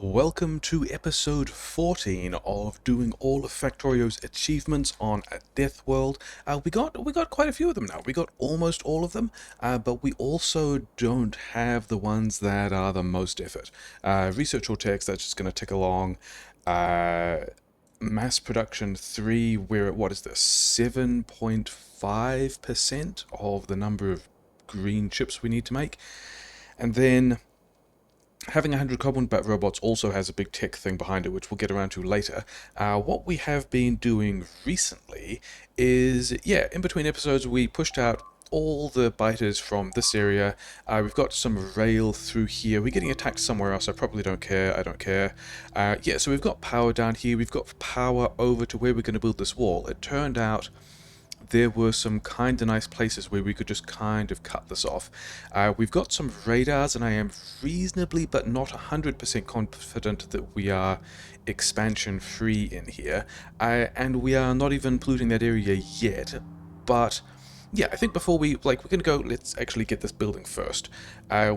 Welcome to episode 14 of doing all of Factorio's achievements on Deathworld. We got quite a few of them now. We got almost all of them, but we also don't have the ones that are the most effort. Research or text, that's just going to tick along. Mass production 3, we're at, what is this, 7.5% of the number of green chips we need to make. And then having 100 combat robots also has a big tech thing behind it, which we'll get around to later. What we have been doing recently is, in between episodes we pushed out all the biters from this area. We've got some rail through here. We're getting attacked somewhere else. I probably don't care. I don't care. So we've got power down here. We've got power over to where we're going to build this wall. It turned out there were some kind of nice places where we could just kind of cut this off. We've got some radars, and I am reasonably but not 100% confident that we are expansion free in here. And we are not even polluting that area yet, but yeah, I think before we're going to go, let's actually get this building first.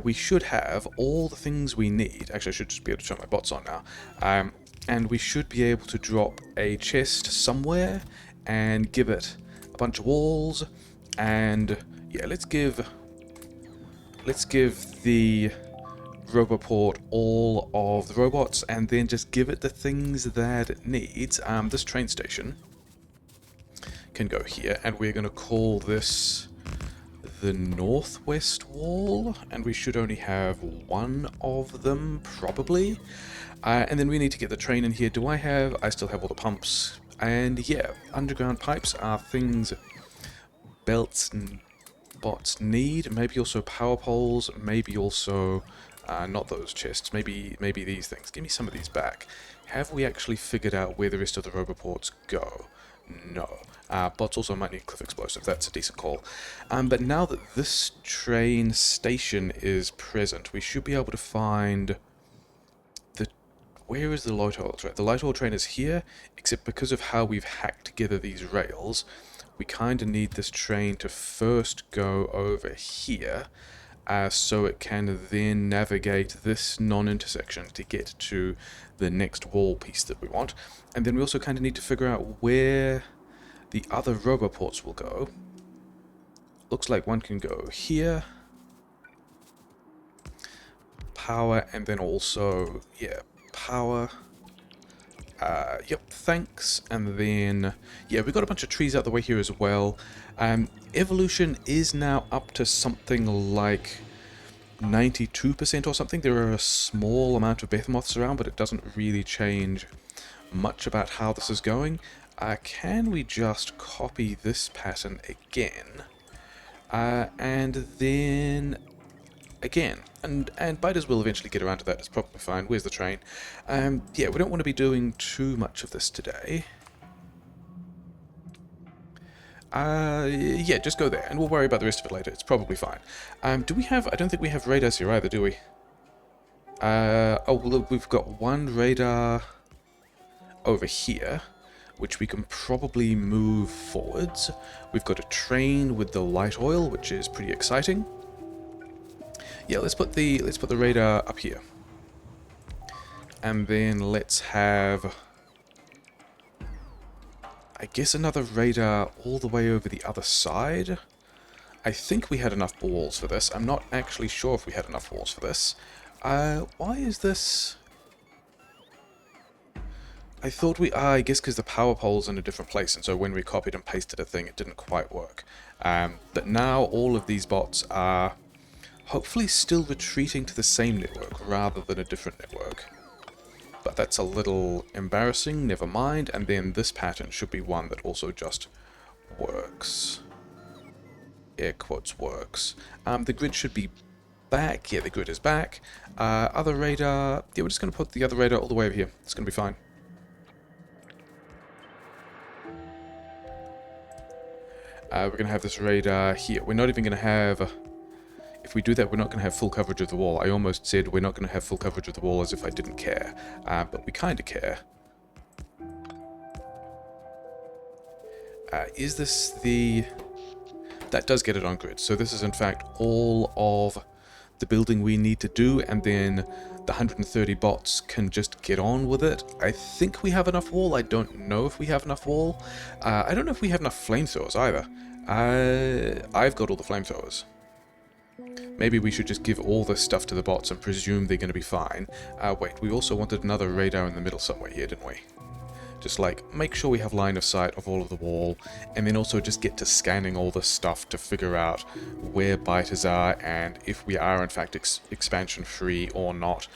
We should have all the things we need. Actually, I should just be able to turn my bots on now. And we should be able to drop a chest somewhere and give it a bunch of walls, and yeah, let's give the Roboport all of the robots, and then just give it the things that it needs. This train station can go here, and we're going to call this the northwest wall, and we should only have one of them, probably. And then we need to get the train in here. I still have all the pumps. And yeah, underground pipes are things belts and bots need. Maybe also power poles. Maybe also not those chests. Maybe these things. Give me some of these back. Have we actually figured out where the rest of the roboports go? No. Bots also might need cliff explosive. That's a decent call. But now that this train station is present, we should be able to find where is the light oil train? The light oil train is here, except because of how we've hacked together these rails, we kind of need this train to first go over here, so it can then navigate this non-intersection to get to the next wall piece that we want. And then we also kind of need to figure out where the other roboports will go. Looks like one can go here. Power, and then also, power. Thanks. And then, we've got a bunch of trees out the way here as well. Evolution is now up to something like 92% or something. There are a small amount of behemoths around, but it doesn't really change much about how this is going. Can we just copy this pattern again? And then again, and biters will eventually get around to that. It's probably fine. Where's the train? We don't want to be doing too much of this today. Just go there, and we'll worry about the rest of it later. It's probably fine. Do we have? I don't think we have radars here either, do we? We've got one radar over here, which we can probably move forwards. We've got a train with the light oil, which is pretty exciting. Yeah, let's put the radar up here, and then let's have, I guess, another radar all the way over the other side. I think we had enough walls for this. I'm not actually sure if we had enough walls for this. Why is this? I thought I guess because the power pole's in a different place, and so when we copied and pasted a thing, it didn't quite work. But now all of these bots are hopefully still retreating to the same network rather than a different network. But that's a little embarrassing, never mind. And then this pattern should be one that also just works. Air quotes works. The grid should be back. Yeah, the grid is back. Other radar. Yeah, we're just going to put the other radar all the way over here. It's going to be fine. We're going to have this radar here. We're not even going to have... If we do that, we're not going to have full coverage of the wall. I almost said we're not going to have full coverage of the wall as if I didn't care. But we kind of care. Is this the... That does get it on grid. So this is in fact all of the building we need to do, and then the 130 bots can just get on with it. I think we have enough wall. I don't know if we have enough wall. I don't know if we have enough flamethrowers either. I've got all the flamethrowers. Maybe we should just give all this stuff to the bots and presume they're going to be fine. Wait, we also wanted another radar in the middle somewhere here, didn't we? Just like, make sure we have line of sight of all of the wall, and then also just get to scanning all this stuff to figure out where biters are, and if we are in fact expansion free or not.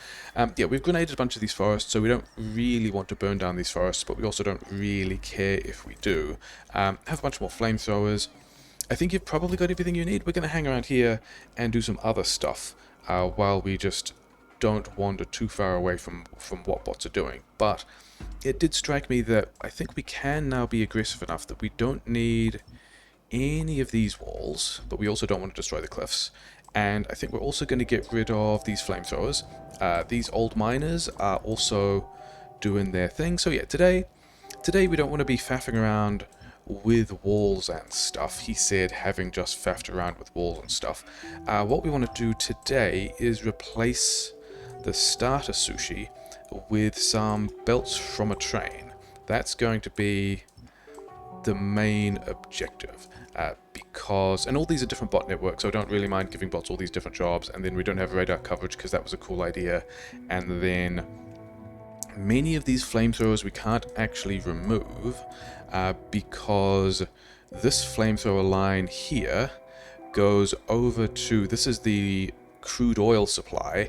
Yeah, we've grenaded a bunch of these forests, so we don't really want to burn down these forests, but we also don't really care if we do. Have a bunch more flamethrowers. I think you've probably got everything you need. We're going to hang around here and do some other stuff while we just don't wander too far away from what bots are doing. But it did strike me that I think we can now be aggressive enough that we don't need any of these walls, but we also don't want to destroy the cliffs. And I think we're also going to get rid of these flamethrowers. These old miners are also doing their thing. So yeah, today we don't want to be faffing around with walls and stuff. He said, having just faffed around with walls and stuff. What we want to do today is replace the starter sushi with some belts from a train. That's going to be the main objective, because, and all these are different bot networks, so I don't really mind giving bots all these different jobs, and then we don't have radar coverage because that was a cool idea, and then many of these flamethrowers we can't actually remove because this flamethrower line here goes over to, this is the crude oil supply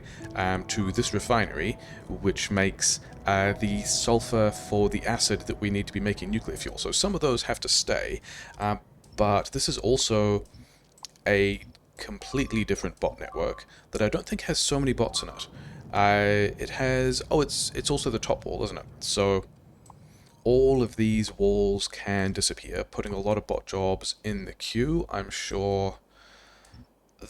to this refinery, which makes the sulfur for the acid that we need to be making nuclear fuel. So some of those have to stay, but this is also a completely different bot network that I don't think has so many bots in it. It has, oh, it's also the top wall, isn't it? So all of these walls can disappear, putting a lot of bot jobs in the queue. I'm sure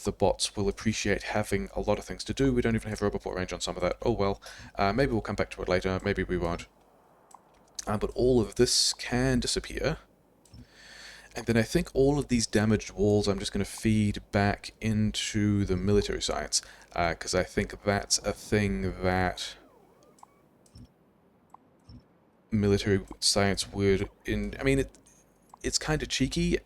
the bots will appreciate having a lot of things to do. We don't even have roboport range on some of that. Oh well, maybe we'll come back to it later, maybe we won't. But all of this can disappear. And then I think all of these damaged walls I'm just going to feed back into the military science, because I think that's a thing that military science would, I mean, it's kind of cheeky,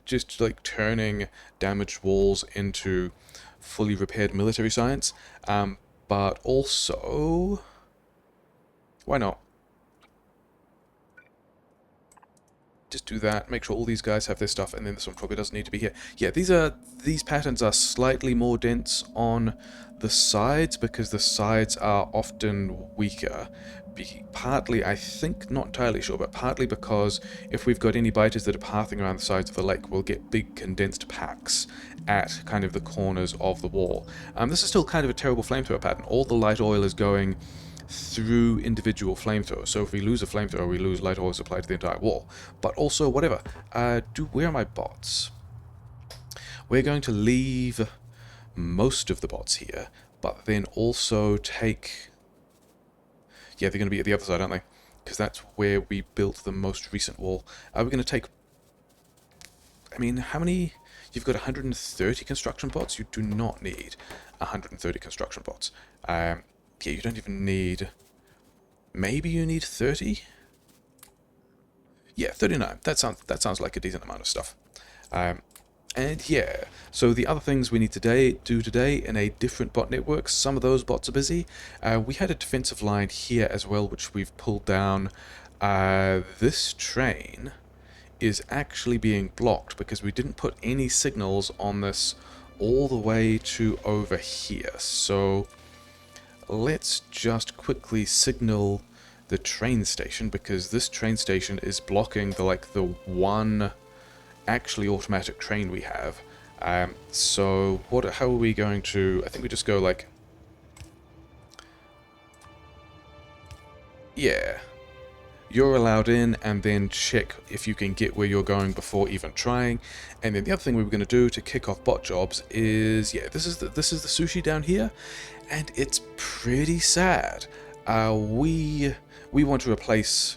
just like turning damaged walls into fully repaired military science, but also, why not? Just do that, make sure all these guys have their stuff, and then this one probably doesn't need to be here. Yeah, these patterns are slightly more dense on the sides because the sides are often weaker. Partly, I think, not entirely sure, but partly because if we've got any biters that are pathing around the sides of the lake, we'll get big condensed packs at kind of the corners of the wall. This is still kind of a terrible flamethrower pattern. All the light oil is going through individual flamethrowers. So if we lose a flamethrower, we lose light oil supply to the entire wall. But also, whatever. Where are my bots? We're going to leave most of the bots here, but then also take... Yeah, they're going to be at the other side, aren't they? Because that's where we built the most recent wall. We're going to take... I mean, how many... You've got 130 construction bots? You do not need 130 construction bots. Yeah, you don't even need... Maybe you need 30? Yeah, 39. That sounds like a decent amount of stuff. And yeah, so the other things we need to do today in a different bot network, some of those bots are busy. We had a defensive line here as well, which we've pulled down. This train is actually being blocked because we didn't put any signals on this all the way to over here. So let's just quickly signal the train station, because this train station is blocking the one actually automatic train we have. So how are we going to... I think we just go like... Yeah. You're allowed in, and then check if you can get where you're going before even trying. And then the other thing we were going to do to kick off bot jobs is... Yeah, this is the sushi down here, and it's pretty sad. We want to replace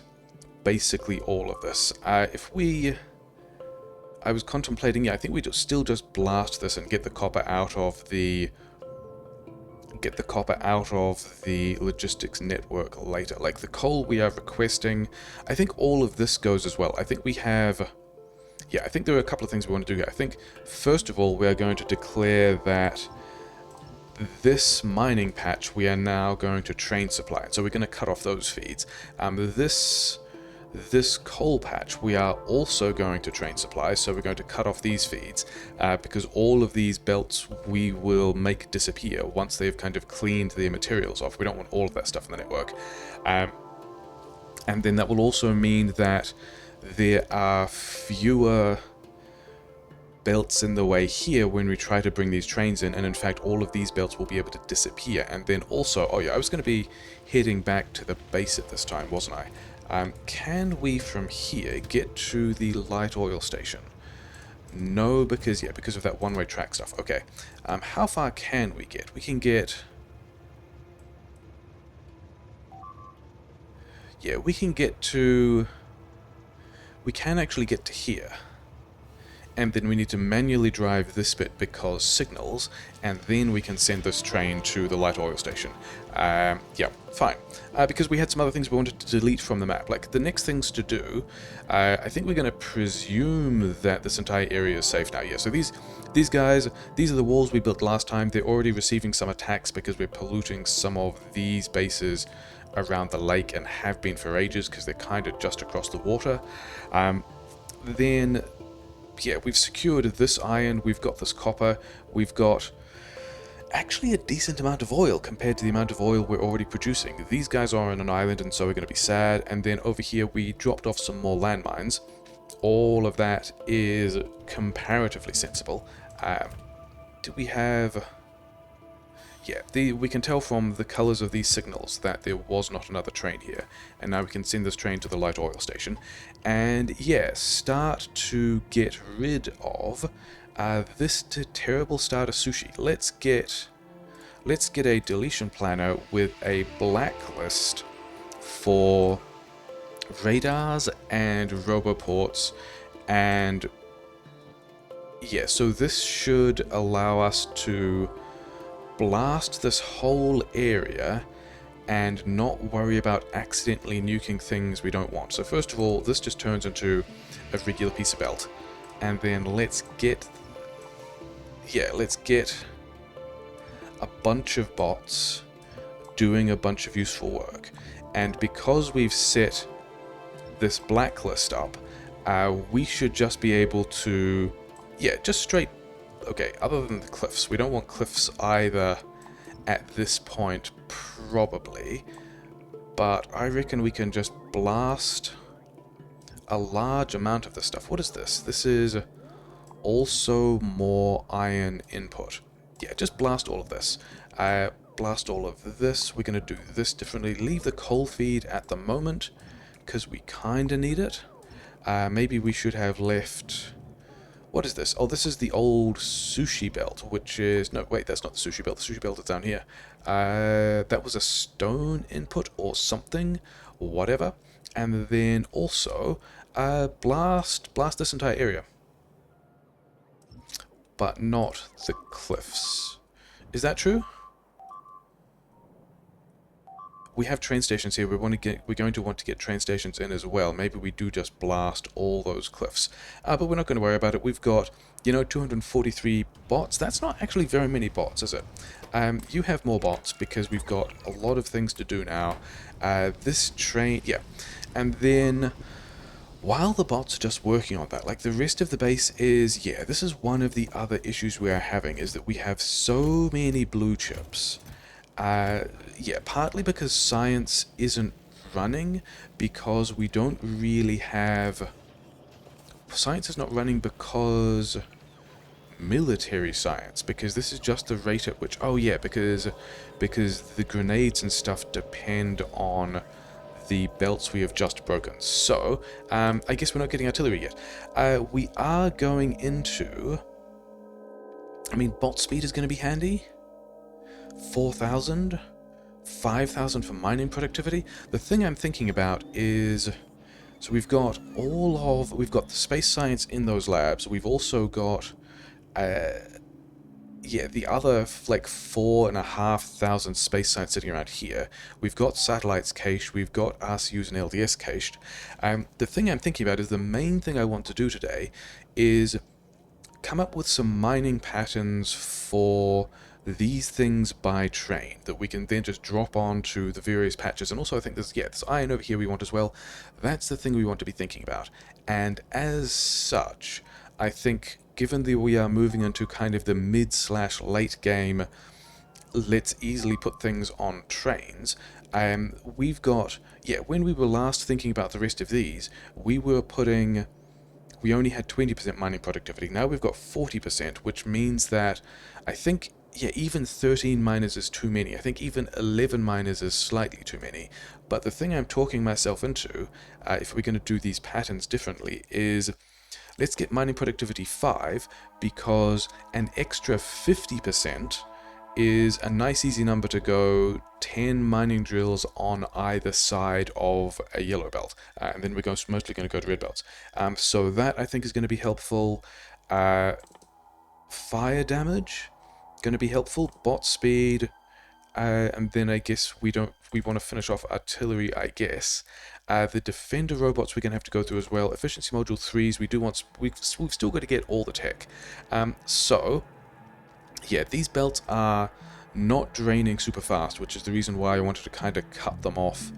basically all of this. I was contemplating, yeah, I think we still just blast this and get the copper out of the get the copper out of the logistics network later. Like the coal we are requesting, I think all of this goes as well. I think we have, yeah, I think there are a couple of things we want to do here. I think, first of all, we are going to declare that this mining patch we are now going to train supply. So we're going to cut off those feeds. This coal patch we are also going to train supply, so we're going to cut off these feeds because all of these belts we will make disappear once they've kind of cleaned their materials off. We don't want all of that stuff in the network. And then that will also mean that there are fewer belts in the way here when we try to bring these trains in, and in fact all of these belts will be able to disappear. And then also, oh yeah, I was going to be heading back to the base at this time, wasn't I? Can we from here get to the light oil station? No, because of that one-way track stuff. Okay, how far can we get? We can get, yeah, we can actually get to here. And then we need to manually drive this bit because signals, and then we can send this train to the light oil station. Yeah, fine. Because we had some other things we wanted to delete from the map. Like, the next things to do, I think we're going to presume that this entire area is safe now. Yeah, so these guys, these are the walls we built last time. They're already receiving some attacks because we're polluting some of these bases around the lake and have been for ages because they're kind of just across the water. Then, yeah, we've secured this iron, we've got this copper, we've got actually a decent amount of oil compared to the amount of oil we're already producing. These guys are on an island and so we're going to be sad. And then over here we dropped off some more landmines. All of that is comparatively sensible. Do we have... Yeah, we can tell from the colors of these signals that there was not another train here. And now we can send this train to the light oil station. And yeah, start to get rid of this terrible start of sushi. Let's get a deletion planner with a blacklist for radars and roboports. And yeah, so this should allow us to blast this whole area and not worry about accidentally nuking things we don't want. So first of all, this just turns into a regular piece of belt. And then let's get a bunch of bots doing a bunch of useful work. And because we've set this blacklist up, we should just be able to, yeah, just straight. Okay, other than the cliffs. We don't want cliffs either at this point, probably. But I reckon we can just blast a large amount of this stuff. What is this? This is also more iron input. Yeah, just blast all of this. Blast all of this. We're going to do this differently. Leave the coal feed at the moment, because we kind of need it. Maybe we should have left... What is this? Oh, this is the old sushi belt, which is... No, wait, that's not the sushi belt. The sushi belt is down here. That was a stone input or something, whatever. And then also, blast this entire area. But not the cliffs. Is that true? We have train stations here. We're going to want to get train stations in as well. Maybe we do just blast all those cliffs. But we're not going to worry about it. We've got, 243 bots. That's not actually very many bots, is it? You have more bots because we've got a lot of things to do now. This train, yeah. And then, while the bots are just working on that, like the rest of the base is, yeah, this is one of the other issues we are having, is that we have so many blue chips. Yeah, partly because science isn't running, because we don't really have... Science is not running because... military science, because this is just the rate at which... Oh yeah, because the grenades and stuff depend on the belts we have just broken. So, I guess we're not getting artillery yet. We are going into... I mean, bot speed is going to be handy. 4,000, 5,000 for mining productivity. The thing I'm thinking about is, so we've got we've got the space science in those labs. We've also got, yeah, the other, like, 4,500 space sites sitting around here. We've got satellites cached, we've got RCUs and LDS cached. The thing I'm thinking about is the main thing I want to do today is come up with some mining patterns for these things by train that we can then just drop onto the various patches. And also I think there's, yeah, this iron over here we want as well. That's the thing we want to be thinking about. And as such, I think given that we are moving into kind of the mid/late game, let's easily put things on trains. We've got, yeah, when we were last thinking about the rest of these, we only had 20% mining productivity. Now we've got 40%, which means that I think, yeah, even 13 miners is too many. I think even 11 miners is slightly too many. But the thing I'm talking myself into, if we're going to do these patterns differently, is let's get mining productivity 5, because an extra 50% is a nice easy number to go 10 mining drills on either side of a yellow belt, and then we're mostly going to go to red belts. So that I think is going to be helpful. Fire damage, going to be helpful. Bot speed, and then I guess we want to finish off artillery, I guess. The defender robots we're going to have to go through as well. Efficiency module 3s, we've still got to get all the tech. So yeah, these belts are not draining super fast, which is the reason why I wanted to kind of cut them off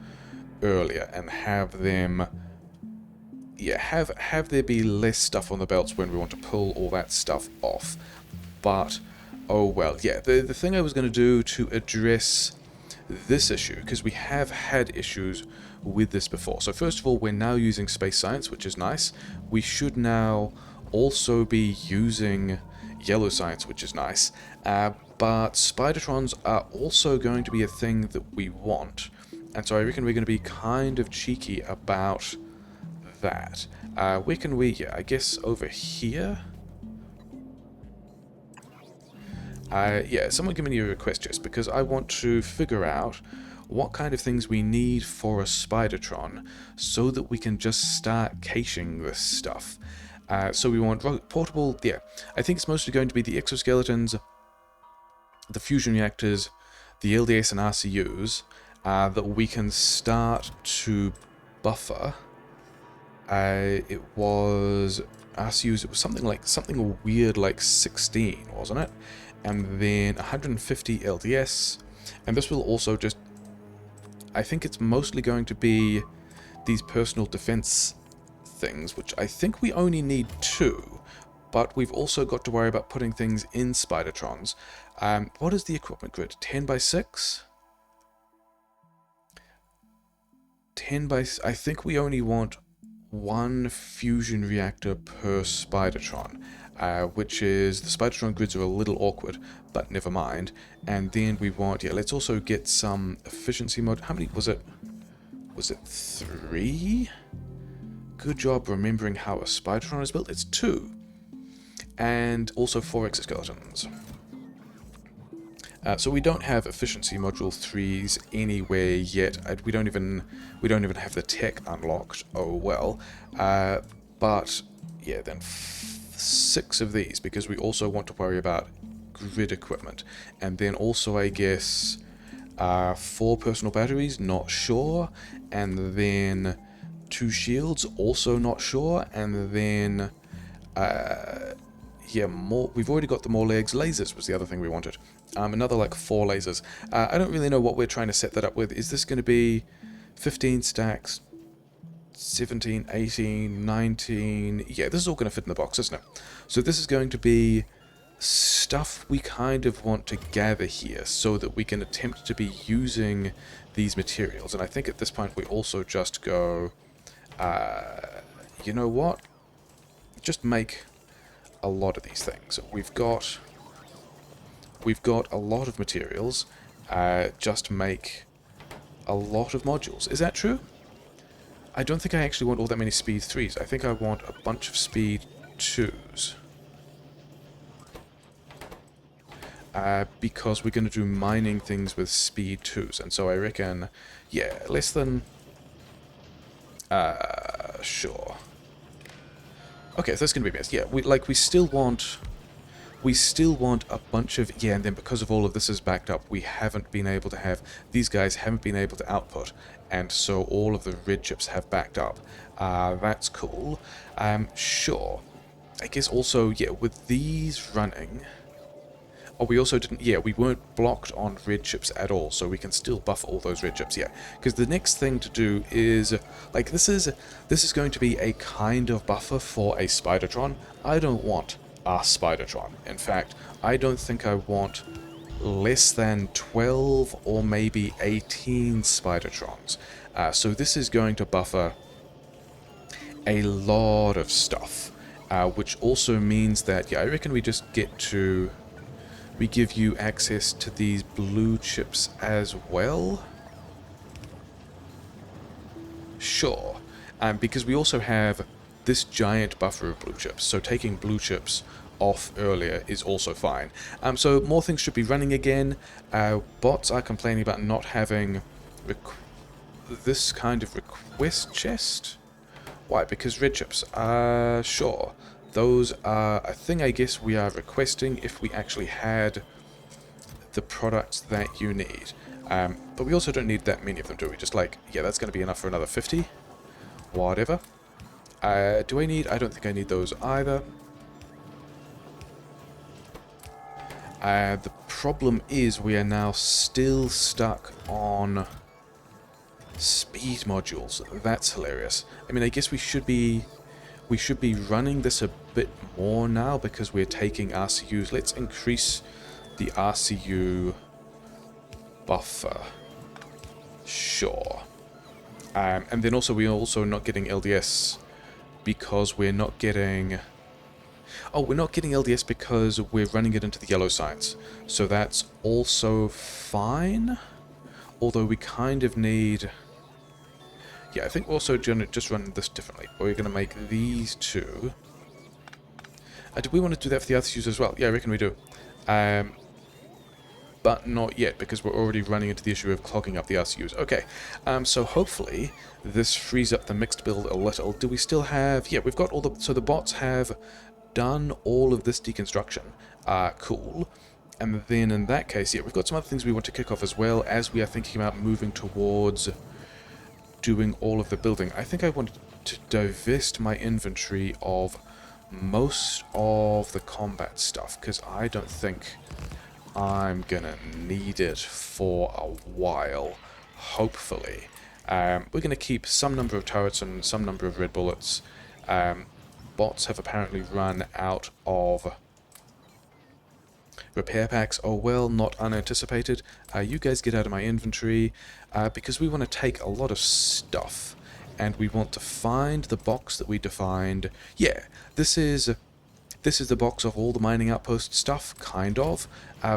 earlier and have them, yeah, have there be less stuff on the belts when we want to pull all that stuff off. But oh well, yeah, the thing I was going to do to address this issue, because we have had issues with this before. So first of all, we're now using space science, which is nice. We should now also be using yellow science, which is nice. But spidertrons are also going to be a thing that we want. And so I reckon we're going to be kind of cheeky about that. Where can we, yeah, I guess over here? Yeah, someone give me a request just because I want to figure out what kind of things we need for a spidertron so that we can just start caching this stuff. So we want portable, yeah, I think it's mostly going to be the exoskeletons, the fusion reactors, the LDS and RCUs that we can start to buffer. It was RCUs, it was something weird like 16, wasn't it? And then 150 LDS, and this will also just, I think it's mostly going to be these personal defense things, which I think we only need 2, but we've also got to worry about putting things in spidertrons. What is the equipment grid? 10 by 6? 10 by... I think we only want 1 fusion reactor per spidertron. Which is, the spidertron grids are a little awkward, but never mind. And then we want, yeah, let's also get some efficiency mode. How many was it? Was it 3? Good job remembering how a spidertron is built. It's 2. And also 4 exoskeletons. So we don't have efficiency module 3s anywhere yet. We don't even have the tech unlocked. Oh well. But yeah, then 6 of these, because we also want to worry about grid equipment. And then also, I guess, 4 personal batteries, not sure. And then 2 shields, also not sure. And then, yeah, more. We've already got the more legs. Lasers was the other thing we wanted. Another like 4 lasers. I don't really know what we're trying to set that up with. Is this going to be 15 stacks? 17, 18, 19... Yeah, this is all going to fit in the box, isn't it? So this is going to be stuff we kind of want to gather here so that we can attempt to be using these materials. And I think at this point we also just go, you know what? Just make a lot of these things. We've got a lot of materials, just make a lot of modules. Is that true? I don't think I actually want all that many speed 3s. I think I want a bunch of speed 2s. Because we're going to do mining things with speed 2s. And so I reckon, yeah, less than... sure. Okay, so that's going to be best. Yeah, we still want we still want a bunch of, yeah, and then because of all of this is backed up, we haven't been able to have, these guys haven't been able to output, and so all of the red chips have backed up. That's cool. Sure. I guess also, yeah, with these running... Oh, we also didn't... Yeah, we weren't blocked on red chips at all, so we can still buffer all those red chips, yeah. Because the next thing to do is... Like, this is going to be a kind of buffer for a spidertron. I don't want a spidertron. In fact, I don't think I want less than 12 or maybe 18 spidertrons. So this is going to buffer a lot of stuff, which also means that, yeah, I reckon we just get to... We give you access to these blue chips as well. Sure. Because we also have this giant buffer of blue chips, so taking blue chips off earlier is also fine. So more things should be running again. Bots are complaining about not having this kind of request chest. Why? Because red chips. Sure. Those are a thing I guess we are requesting if we actually had the products that you need. But we also don't need that many of them, do we? Just like, yeah, that's going to be enough for another 50. Whatever. Do I need... I don't think I need those either. The problem is we are now still stuck on speed modules. That's hilarious. I mean, I guess we should be running this a bit more now because we're taking RCUs. Let's increase the RCU buffer. Sure. And then also we're also not getting LDS because we're not getting... Oh, we're not getting LDS because we're running it into the yellow signs. So that's also fine. Although we kind of need... Yeah, I think we're also going to just run this differently. We're going to make these two. Do we want to do that for the RCUs as well? Yeah, I reckon we do. But not yet, because we're already running into the issue of clogging up the RCUs. Okay, so hopefully this frees up the mixed build a little. Do we still have... Yeah, we've got all the... So the bots have done all of this deconstruction. Cool. And then in that case, yeah, we've got some other things we want to kick off as well as we are thinking about moving towards doing all of the building. I think I wanted to divest my inventory of most of the combat stuff, because I don't think I'm gonna need it for a while, hopefully. We're gonna keep some number of turrets and some number of red bullets. Bots have apparently run out of repair packs. Oh well, not unanticipated. You guys get out of my inventory, because we want to take a lot of stuff, and we want to find the box that we defined. Yeah, this is the box of all the mining outpost stuff, kind of.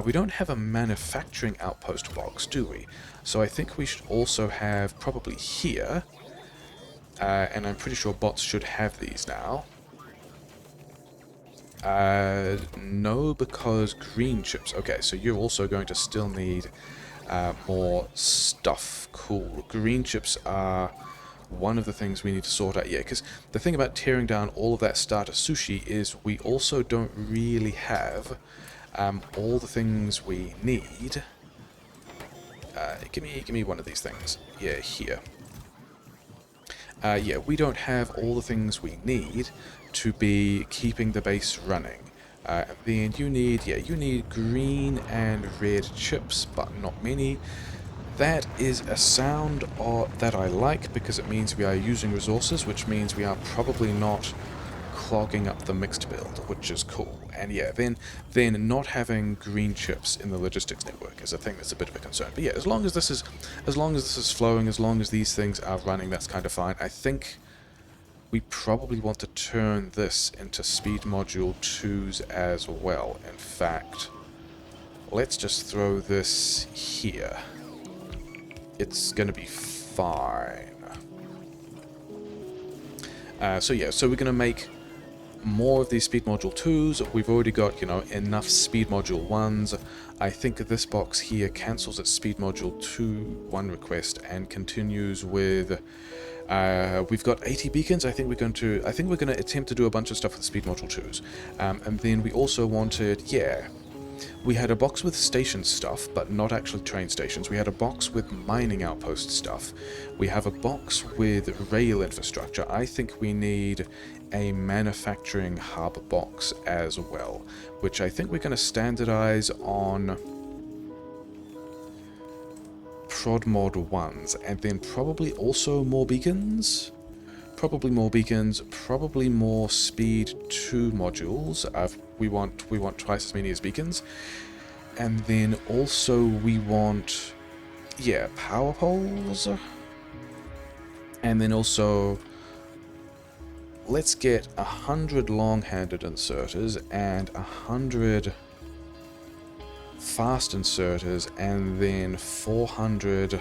We don't have a manufacturing outpost box, do we? So I think we should also have, probably here, and I'm pretty sure bots should have these now. No, because green chips. Okay, so you're also going to still need more stuff. Cool. Green chips are one of the things we need to sort out. Yeah, because the thing about tearing down all of that starter sushi is we also don't really have all the things we need. Give me one of these things. Yeah, here. Yeah, we don't have all the things we need to be keeping the base running. Then you need green and red chips, but not many. That is a sound that I like, because it means we are using resources, which means we are probably not clogging up the mixed build, which is cool. And yeah, then not having green chips in the logistics network is a thing that's a bit of a concern. But yeah, as long as this is flowing, as long as these things are running, that's kind of fine. I think we probably want to turn this into speed module 2s as well. In fact, let's just throw this here. It's gonna be fine. So yeah, so we're gonna make more of these speed module 2s. We've already got, you know, enough speed module 1s. I think this box here cancels its speed module 1 request and continues with We've got 80 beacons. I think we're going to attempt to do a bunch of stuff with speed module 2s. And then we also wanted, yeah, we had a box with station stuff, but not actually train stations. We had a box with mining outpost stuff. We have a box with rail infrastructure. I think we need a manufacturing hub box as well, which I think we're going to standardize on prod mod 1s, and then probably also more beacons. Probably more beacons, probably more speed 2 modules. We want twice as many as beacons. And then also we want, yeah, power poles. And then also, let's get 100 long-handed inserters and 100 fast inserters, and then 400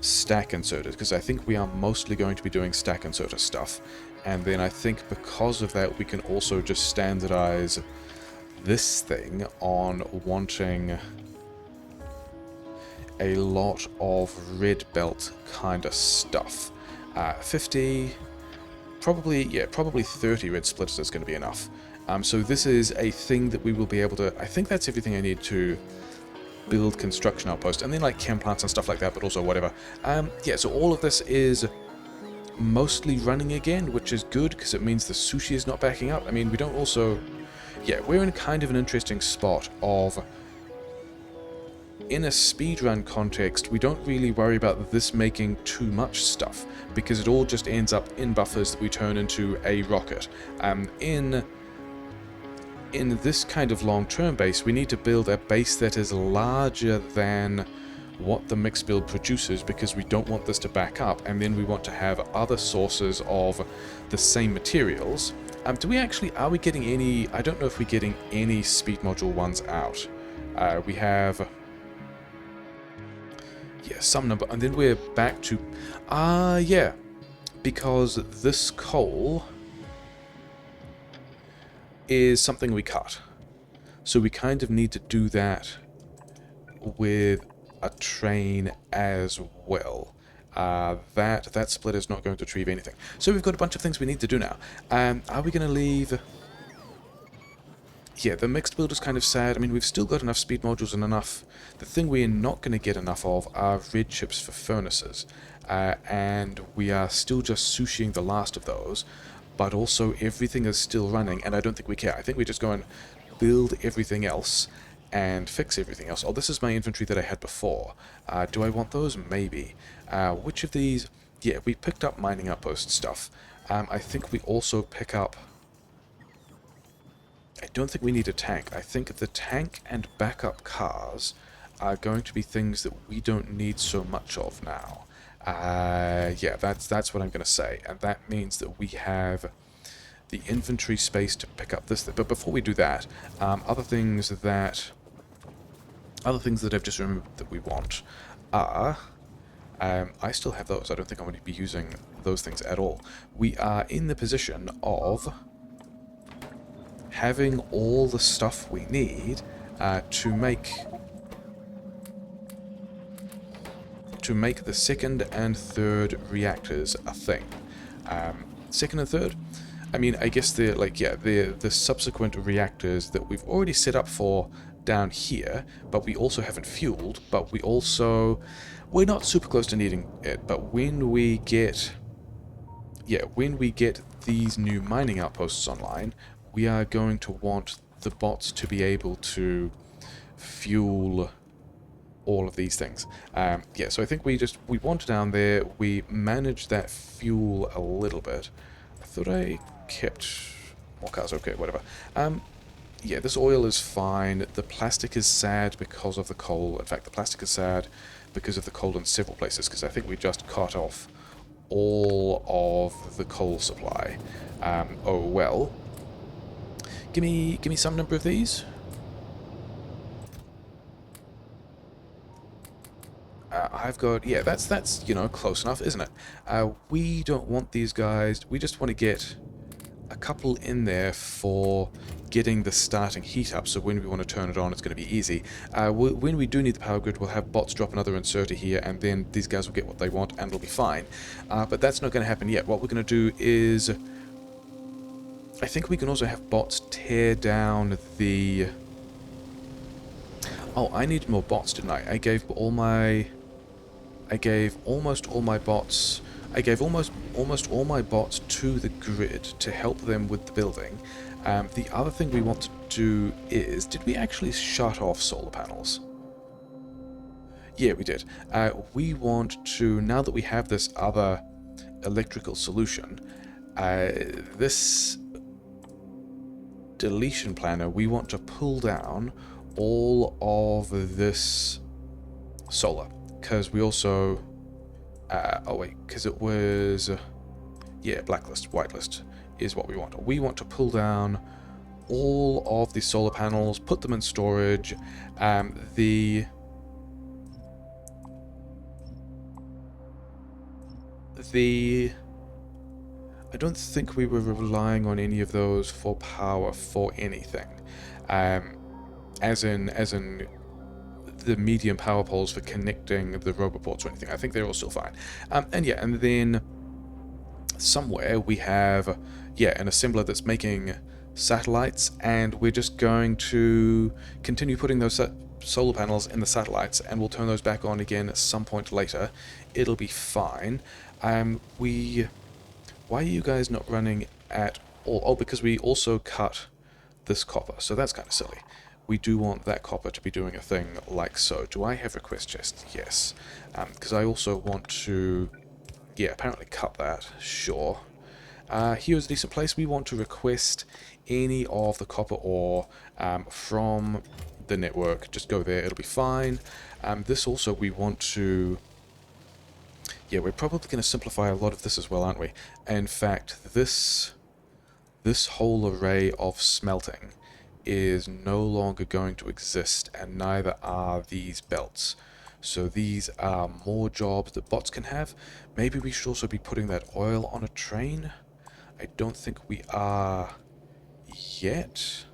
stack inserters, because I think we are mostly going to be doing stack inserter stuff. And then I think because of that we can also just standardize this thing on wanting a lot of red belt kind of stuff. 50, probably 30 red splitters is going to be enough. So this is a thing that we will be able to, I think that's everything I need to build construction outpost, and then like chem plants and stuff like that, but also whatever. Yeah, so all of this is mostly running again, which is good because it means the sushi is not backing up. I mean, we don't also, yeah, we're in kind of an interesting spot of, in a speedrun context, we don't really worry about this making too much stuff because it all just ends up in buffers that we turn into a rocket. In this kind of long-term base, we need to build a base that is larger than what the mix build produces because we don't want this to back up, and then we want to have other sources of the same materials. Are we getting any, I don't know if we're getting any speed module 1s out. We have, yeah, some number, and then we're back to, yeah, because this coal is something we cut. So we kind of need to do that with a train as well. That splitter is not going to retrieve anything. So we've got a bunch of things we need to do now. Are we going to leave? Yeah, the mixed build is kind of sad. I mean, we've still got enough speed modules and enough. The thing we're not going to get enough of are red chips for furnaces. And we are still just sushiing the last of those. But also everything is still running, and I don't think we care. I think we just go and build everything else and fix everything else. Oh, this is my inventory that I had before. Do I want those? Maybe. Which of these? Yeah, we picked up mining outpost stuff. I think we also pick up... I don't think we need a tank. I think the tank and backup cars are going to be things that we don't need so much of now. Yeah, that's what I'm going to say, and that means that we have the inventory space to pick up this thing. But before we do that, other things that I've just remembered that we want are, I still have those. I don't think I'm going to be using those things at all. We are in the position of having all the stuff we need to make the second and third reactors a thing. Second and third? I mean, I guess they're like, yeah, they're the subsequent reactors that we've already set up for down here, but we also haven't fueled, but we're not super close to needing it, but when we get these new mining outposts online, we are going to want the bots to be able to fuel all of these things. Yeah, so I think we wanted down there, we managed that fuel a little bit. I thought I kept more cars, okay, whatever. Yeah, this oil is fine. The plastic is sad because of the coal. In fact, the plastic is sad because of the coal in several places, because I think we just cut off all of the coal supply. Oh well. Give me some number of these. I've got, yeah, that's you know, close enough, isn't it? We don't want these guys, we just want to get a couple in there for getting the starting heat up, so when we want to turn it on, it's going to be easy. When we do need the power grid, we'll have bots drop another inserter here, and then these guys will get what they want, and it'll be fine. But that's not going to happen yet. What we're going to do is... I think we can also have bots tear down the... Oh, I needed more bots, didn't I? I gave almost all my bots... I gave almost all my bots to the grid to help them with the building. The other thing we want to do is... Did we actually shut off solar panels? Yeah, we did. We want to... Now that we have this other electrical solution, this deletion planner, we want to pull down all of this solar. Because we also... oh wait, because it was... yeah, blacklist, whitelist is what we want. We want to pull down all of the solar panels, put them in storage. I don't think we were relying on any of those for power for anything. As in the medium power poles for connecting the roboports or anything. I think they're all still fine. And yeah, and then somewhere we have, an assembler that's making satellites, and we're just going to continue putting those solar panels in the satellites, and we'll turn those back on again at some point later. It'll be fine. Why are you guys not running at all? Oh, because we also cut this copper, so that's kind of silly. We do want that copper to be doing a thing like so. Do I have request chest? Yes. Because I also want to... Yeah, apparently cut that. Sure. Here's a decent place. We want to request any of the copper ore from the network. Just go there. It'll be fine. This also we want to... Yeah, we're probably going to simplify a lot of this as well, aren't we? In fact, this whole array of smelting is no longer going to exist, and neither are these belts. So these are more jobs that bots can have. Maybe we should also be putting that oil on a train. I don't think we are yet.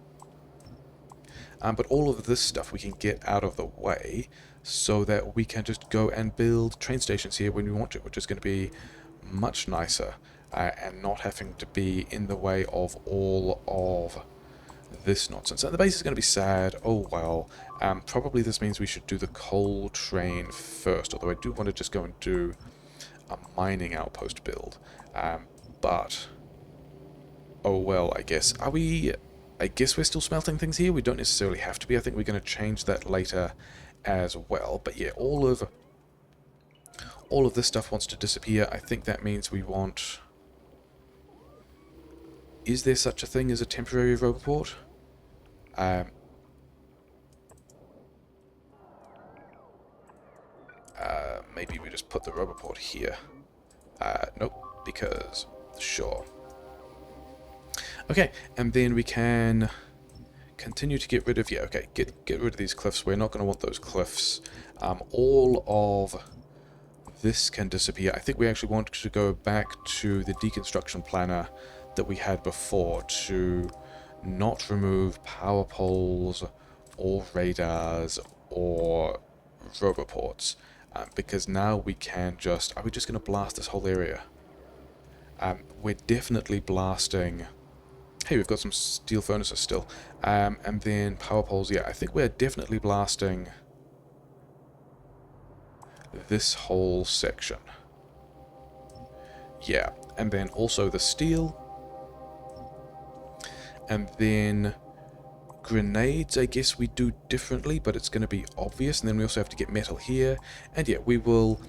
But all of this stuff we can get out of the way so that we can just go and build train stations here when we want to, which is going to be much nicer and not having to be in the way of all of this nonsense. And the base is going to be sad. Oh well. Probably this means we should do the coal train first, although I do want to just go and do a mining outpost build. But oh well, I guess. Are we... I guess we're still smelting things here. We don't necessarily have to be. I think we're going to change that later as well. But yeah, all of this stuff wants to disappear. I think that means we want... Is there such a thing as a temporary roboport? Maybe we just put the roboport here. Nope, because... Sure. Okay, and then we can continue to get rid of... Yeah, okay, get rid of these cliffs. We're not going to want those cliffs. All of this can disappear. I think we actually want to go back to the deconstruction planner that we had before to not remove power poles or radars or roboports, because now we can just... Are we just going to blast this whole area? We're definitely blasting... Hey, we've got some steel furnaces still. And then power poles. Yeah, I think we're definitely blasting this whole section. Yeah, and then also the steel. And then grenades, I guess we do differently, but it's going to be obvious. And then we also have to get metal here. And yeah, we will...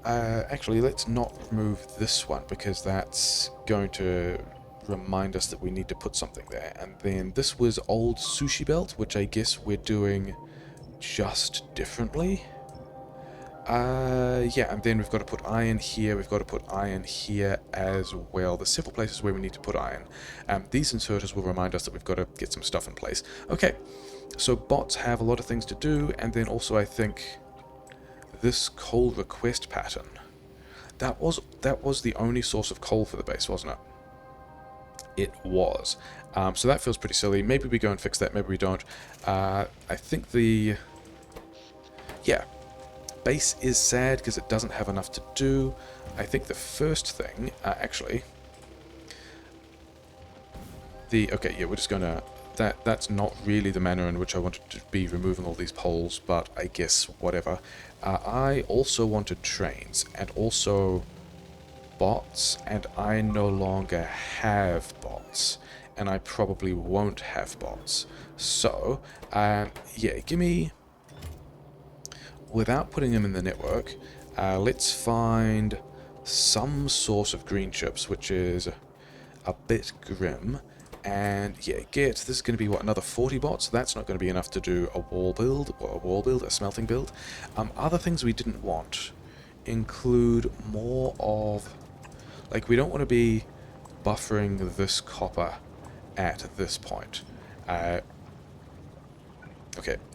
actually, let's not remove this one, because that's going to remind us that we need to put something there. And then this was old sushi belt, which I guess we're doing just differently. Yeah, and then we've got to put iron here, we've got to put iron here as well. There's several places where we need to put iron. These inserters will remind us that we've got to get some stuff in place. Okay, so bots have a lot of things to do, and then also I think this coal request pattern, that was the only source of coal for the base, wasn't it? it was. So that feels pretty silly. Maybe we go and fix that, maybe we don't. I think the... yeah, base is sad because it doesn't have enough to do. I think the first thing, actually... okay, yeah, we're just gonna... That's not really the manner in which I wanted to be removing all these poles, but I guess whatever. I also wanted trains, and also bots, and I no longer have bots, and I probably won't have bots. So, yeah, give me... without putting them in the network, let's find some source of green chips, which is a bit grim. And yeah, this is going to be, what, another 40 bots? That's not going to be enough to do a wall build, a smelting build. Other things we didn't want include more of... like, we don't want to be buffering this copper at this point. Okay,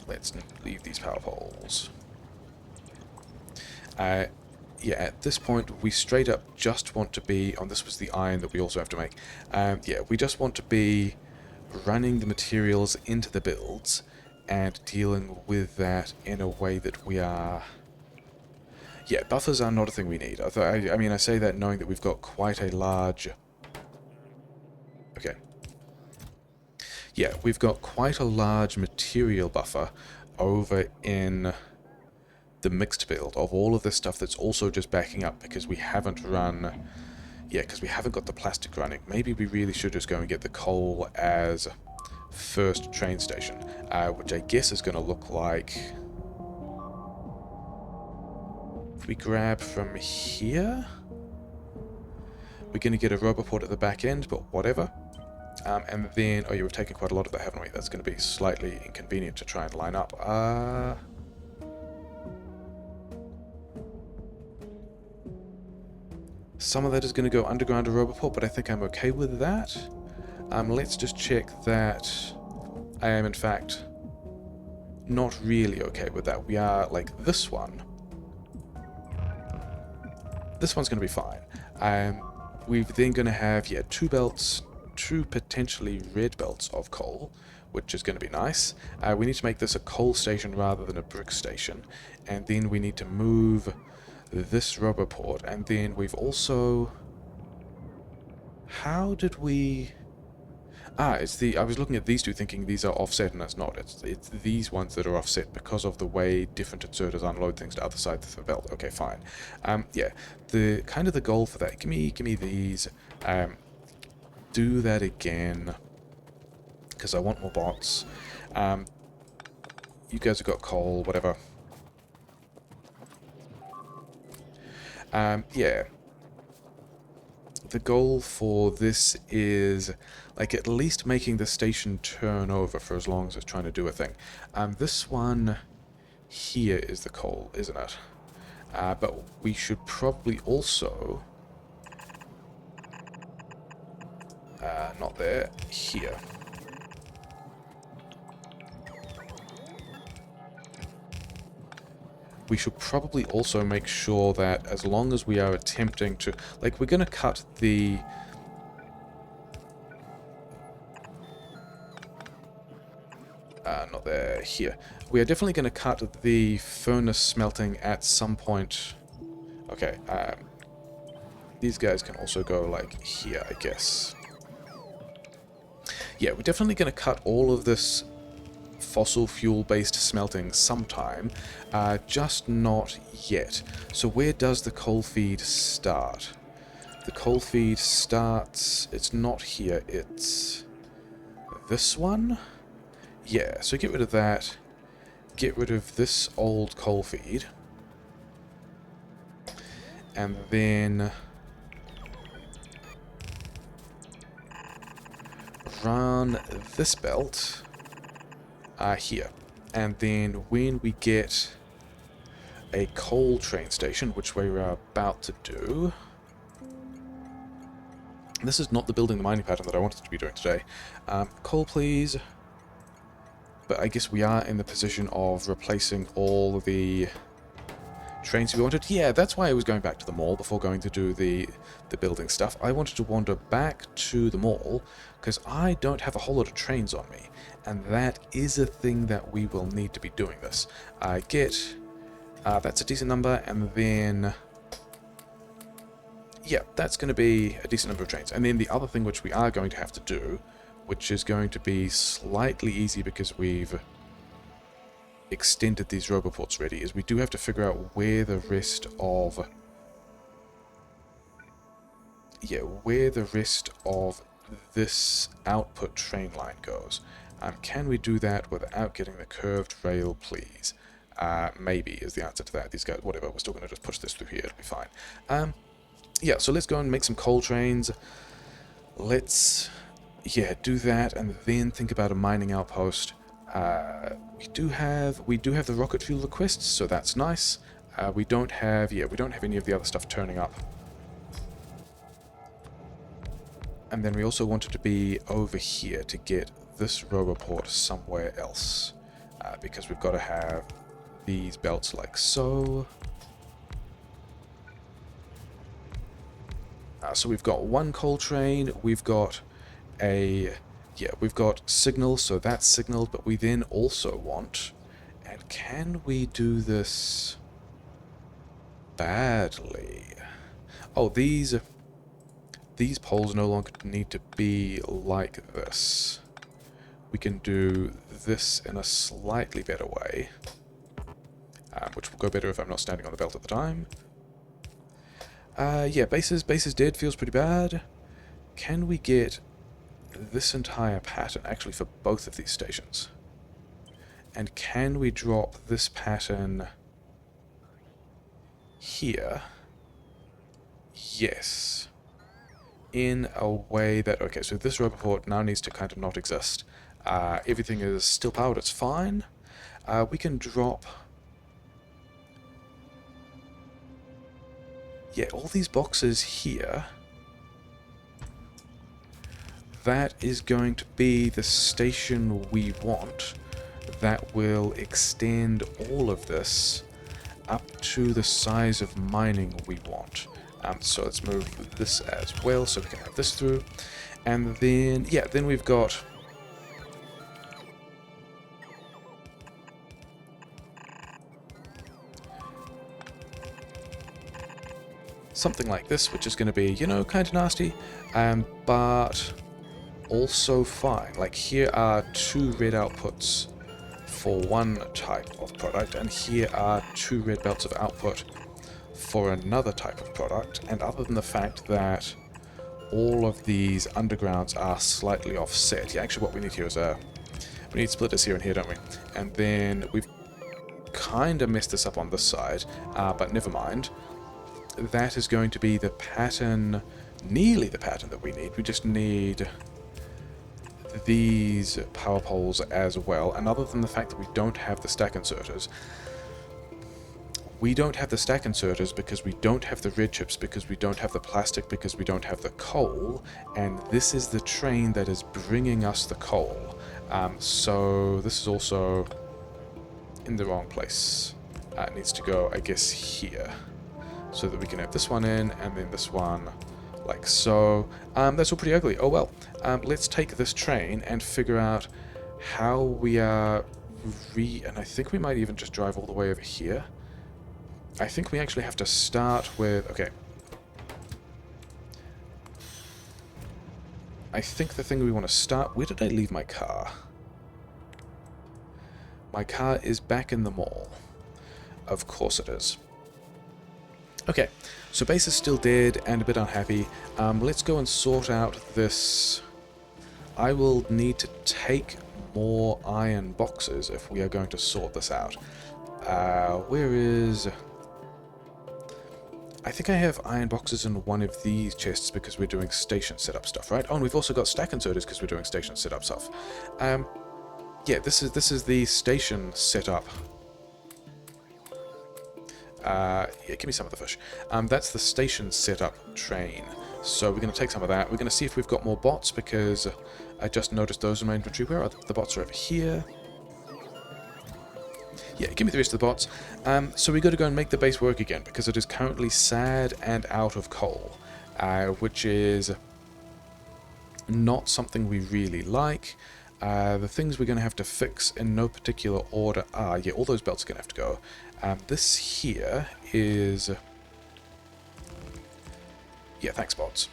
let's leave these power poles. Yeah, at this point, we straight up just want to be... oh, this was the iron that we also have to make. Yeah, we just want to be running the materials into the builds and dealing with that in a way that we are... yeah, buffers are not a thing we need. I mean, I say that knowing that we've got quite a large... okay. Yeah, we've got quite a large material buffer over in... the mixed build of all of this stuff that's also just backing up because we haven't run... yeah, because we haven't got the plastic running. Maybe we really should just go and get the coal as first train station, which I guess is going to look like... if we grab from here... we're going to get a roboport at the back end, but whatever. And then... oh yeah, we've taken quite a lot of that, haven't we? That's going to be slightly inconvenient to try and line up. Some of that is going to go underground to Roboport, but I think I'm okay with that. Let's just check that I am, in fact, not really okay with that. We are, like, this one. This one's going to be fine. We're then going to have, yeah, 2 belts, 2 potentially red belts of coal, which is going to be nice. We need to make this a coal station rather than a brick station. And then we need to move... this roboport, and then we've also... how did we... it's the... I was looking at these two thinking these are offset, and that's not. It's these ones that are offset because of the way different inserters unload things to other sides of the belt. Okay, fine. Yeah, the kind of the goal for that... give me these. Do that again, because I want more bots. You guys have got coal, whatever. Yeah. The goal for this is, like, at least making the station turn over for as long as it's trying to do a thing. This one here is the coal, isn't it? But we should probably also... not there, here. We should probably also make sure that as long as we are attempting to... like, we're going to cut the... not there, here. We are definitely going to cut the furnace smelting at some point. Okay, these guys can also go, like, here, I guess. Yeah, we're definitely going to cut all of this fossil fuel-based smelting sometime, just not yet. So where does the coal feed start? The coal feed starts... it's not here, it's... this one? Yeah, so get rid of that. Get rid of this old coal feed. And then... run this belt here. And then when we get a coal train station, which we're about to do... this is not the building the mining pattern that I wanted to be doing today. Coal, please. But I guess we are in the position of replacing all the trains we wanted. Yeah, that's why I was going back to the mall before going to do the building stuff. I wanted to wander back to the mall because I don't have a whole lot of trains on me, and that is a thing that we will need to be doing this. That's a decent number, and then yeah, that's going to be a decent number of trains. And then the other thing which we are going to have to do, which is going to be slightly easy because we've extended these roboports ready, is we do have to figure out where the rest of this output train line goes. Can we do that without getting the curved rail, please? Maybe is the answer to that. These guys, whatever, we're still going to just push this through here, it'll be fine. Yeah, so let's go and make some coal trains. Let's, yeah, do that, and then think about a mining outpost. We do have the rocket fuel requests, so that's nice. We don't have any of the other stuff turning up. And then we also wanted to be over here to get this roboport somewhere else, because we've got to have these belts like so. So we've got one coal train, we've got signal, so that's signaled, but we then also want, and can we do this badly? Oh, these poles no longer need to be like this. We can do this in a slightly better way, which will go better if I'm not standing on the belt at the time. Yeah, bases dead feels pretty bad. Can we get this entire pattern actually for both of these stations? And can we drop this pattern here? Yes. In a way that, okay, so this roboport now needs to kind of not exist. Everything is still powered, it's fine. We can drop, yeah, all these boxes here. That is going to be the station we want. That will extend all of this up to the size of mining we want. So let's move this as well so we can have this through. And then, yeah, then we've got something like this, which is going to be, you know, kind of nasty, but also fine. Like, here are 2 red outputs for one type of product, and here are 2 red belts of output for another type of product. And other than the fact that all of these undergrounds are slightly offset, yeah, actually what we need here is we need splitters here and here, don't we? And then we've kind of messed this up on this side, but never mind. That is going to be the pattern, nearly the pattern that we need. We just need these power poles as well. And other than the fact that we don't have the stack inserters, because we don't have the red chips, because we don't have the plastic, because we don't have the coal, and this is the train that is bringing us the coal. So this is also in the wrong place. It needs to go, I guess, here, so that we can have this one in, and then this one like so. That's all pretty ugly. Oh well. Let's take this train and figure out how we are and I think we might even just drive all the way over here. I think we actually have to start with, okay. I think the thing we want to start, where did I leave my car? My car is back in the mall. Of course it is. Okay, so base is still dead and a bit unhappy. Let's go and sort out this. I will need to take more iron boxes if we are going to sort this out. Where is... I think I have iron boxes in one of these chests because we're doing station setup stuff, right? Oh, and we've also got stack inserters because we're doing station setup stuff. Yeah, this is the station setup. Yeah, give me some of the fish. That's the station setup train. So we're going to take some of that. We're going to see if we've got more bots because I just noticed those in my inventory. Where are the bots? Are over here. Yeah, give me the rest of the bots. So we got to go and make the base work again, because it is currently sad and out of coal, which is not something we really like. The things we're going to have to fix in no particular order are, yeah, all those belts are going to have to go. This here is... Yeah, thanks, bots.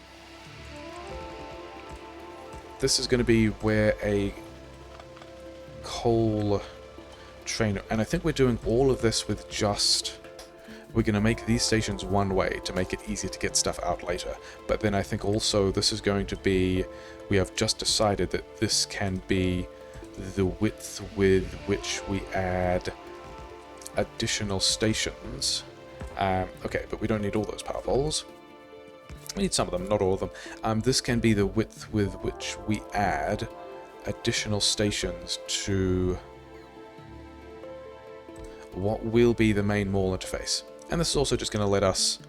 This is going to be where a coal trainer... And I think we're doing all of this with just... We're going to make these stations one way to make it easier to get stuff out later. But then I think also this is going to be... We have just decided that this can be the width with which we add additional stations. Okay, but we don't need all those power poles. We need some of them, not all of them. This can be the width with which we add additional stations to what will be the main mall interface. And this is also just going to let us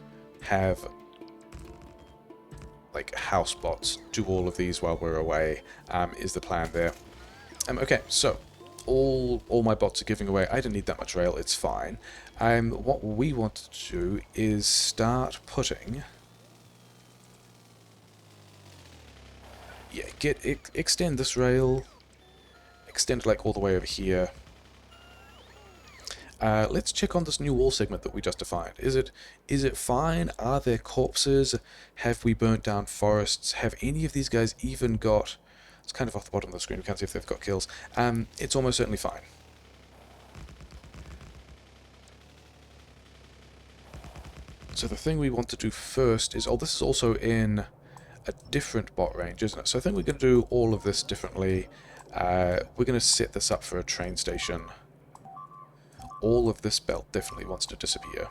have like house bots do all of these while we're away, is the plan there. Okay, so all my bots are giving away. I don't need that much rail, it's fine. What we want to do is start putting... Yeah, extend this rail, extend it like all the way over here. Let's check on this new wall segment that we just defined. Is it fine? Are there corpses? Have we burnt down forests? Have any of these guys even got... It's kind of off the bottom of the screen, we can't see if they've got kills. It's almost certainly fine. So the thing we want to do first is... Oh, this is also in a different bot range, isn't it? So I think we're going to do all of this differently. We're going to set this up for a train station. All of this belt definitely wants to disappear.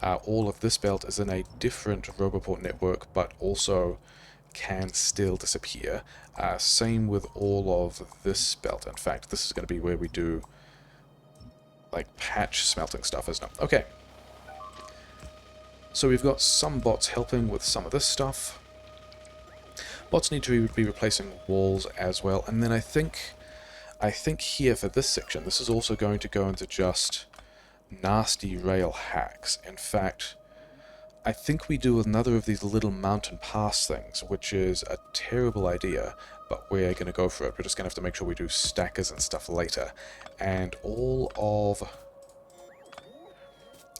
All of this belt is in a different Roboport network, but also can still disappear. Same with all of this belt. In fact, this is going to be where we do like patch smelting stuff, isn't it? Okay. So we've got some bots helping with some of this stuff. Bots need to be replacing walls as well, and then I think here for this section, this is also going to go into just nasty rail hacks. In fact, I think we do another of these little mountain pass things, which is a terrible idea, but we're going to go for it. We're just going to have to make sure we do stackers and stuff later. And all of...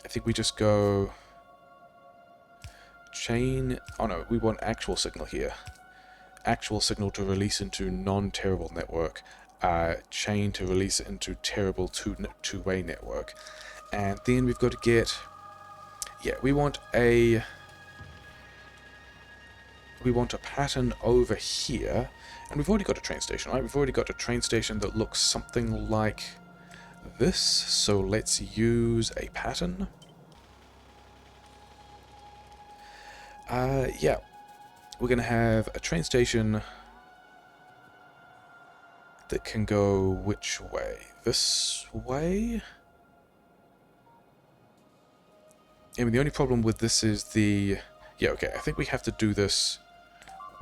I think we just go... Chain... Oh no, we want actual signal here. Actual signal to release into non-terrible network. Chain to release into terrible two-way network. And then we've got to get... Yeah, we want a pattern over here. And we've already got a train station, right? We've already got a train station that looks something like this. So let's use a pattern. Yeah, we're going to have a train station that can go which way? This way? I mean, the only problem with this is the... Yeah, okay, I think we have to do this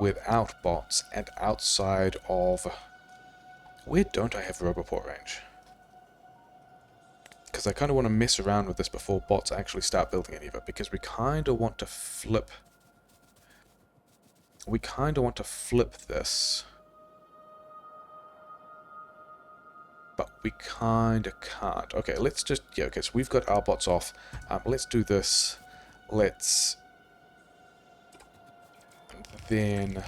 without bots and outside of... Where don't I have Roboport range? Because I kind of want to mess around with this before bots actually start building any of it, because we kind of want to flip... We kind of want to flip this. But we kind of can't. Okay, let's just... Yeah, okay, so we've got our bots off. Let's do this. Let's... then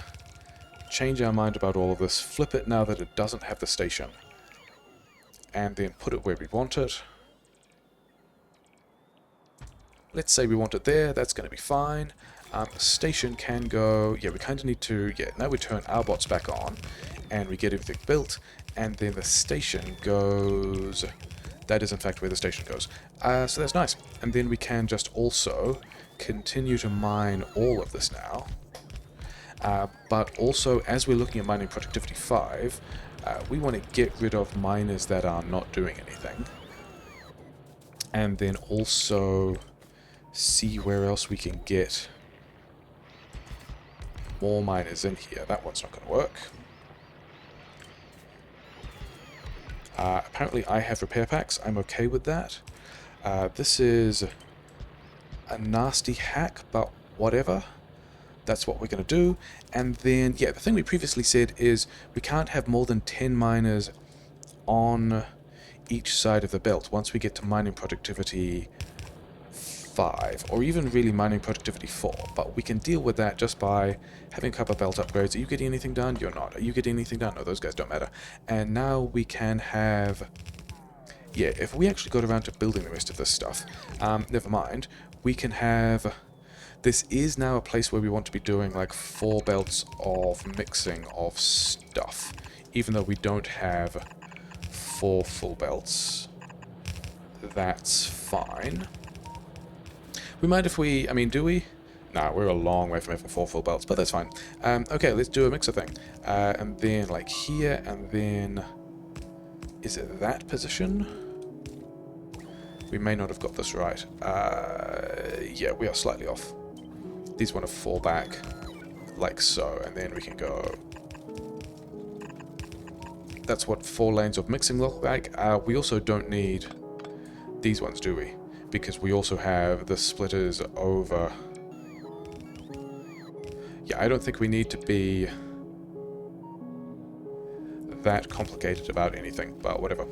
change our mind about all of this. Flip it now that it doesn't have the station. And then put it where we want it. Let's say we want it there. That's going to be fine. Station can go... Yeah, we kind of need to... Yeah, now we turn our bots back on. And we get everything built. And then the station goes... That is in fact where the station goes. So that's nice. And then we can just also continue to mine all of this now. But also, as we're looking at mining productivity 5, we want to get rid of miners that are not doing anything. And then also see where else we can get more miners in here. That one's not going to work. Apparently I have repair packs. I'm okay with that. This is a nasty hack, but whatever. That's what we're going to do. And then, yeah, the thing we previously said is we can't have more than 10 miners on each side of the belt once we get to mining productivity 5, or even really mining productivity 4. But we can deal with that just by having a couple of belt upgrades. Are you getting anything done? You're not. Are you getting anything done? No, those guys don't matter. And now we can have... Yeah, if we actually got around to building the rest of this stuff, never mind, we can have... This is now a place where we want to be doing like 4 belts of mixing of stuff, even though we don't have 4 full belts. That's fine. We might if we... I mean, do we? Nah, we're a long way from having 4 full belts, but that's fine. Okay, let's do a mixer thing. And then like here, and then... Is it that position? We may not have got this right. Yeah, we are slightly off. These want to fall back, like so, and then we can go... That's what 4 lanes of mixing look like. We also don't need these ones, do we? Because we also have the splitters over... Yeah, I don't think we need to be that complicated about anything, but whatever.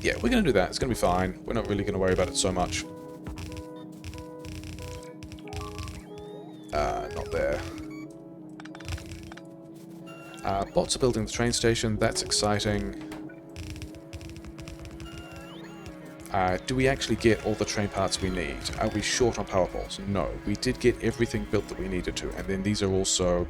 Yeah, we're going to do that. It's going to be fine. We're not really going to worry about it so much. Not there. Bots are building the train station. That's exciting. Do we actually get all the train parts we need? Are we short on power poles? No. We did get everything built that we needed to. And then these are also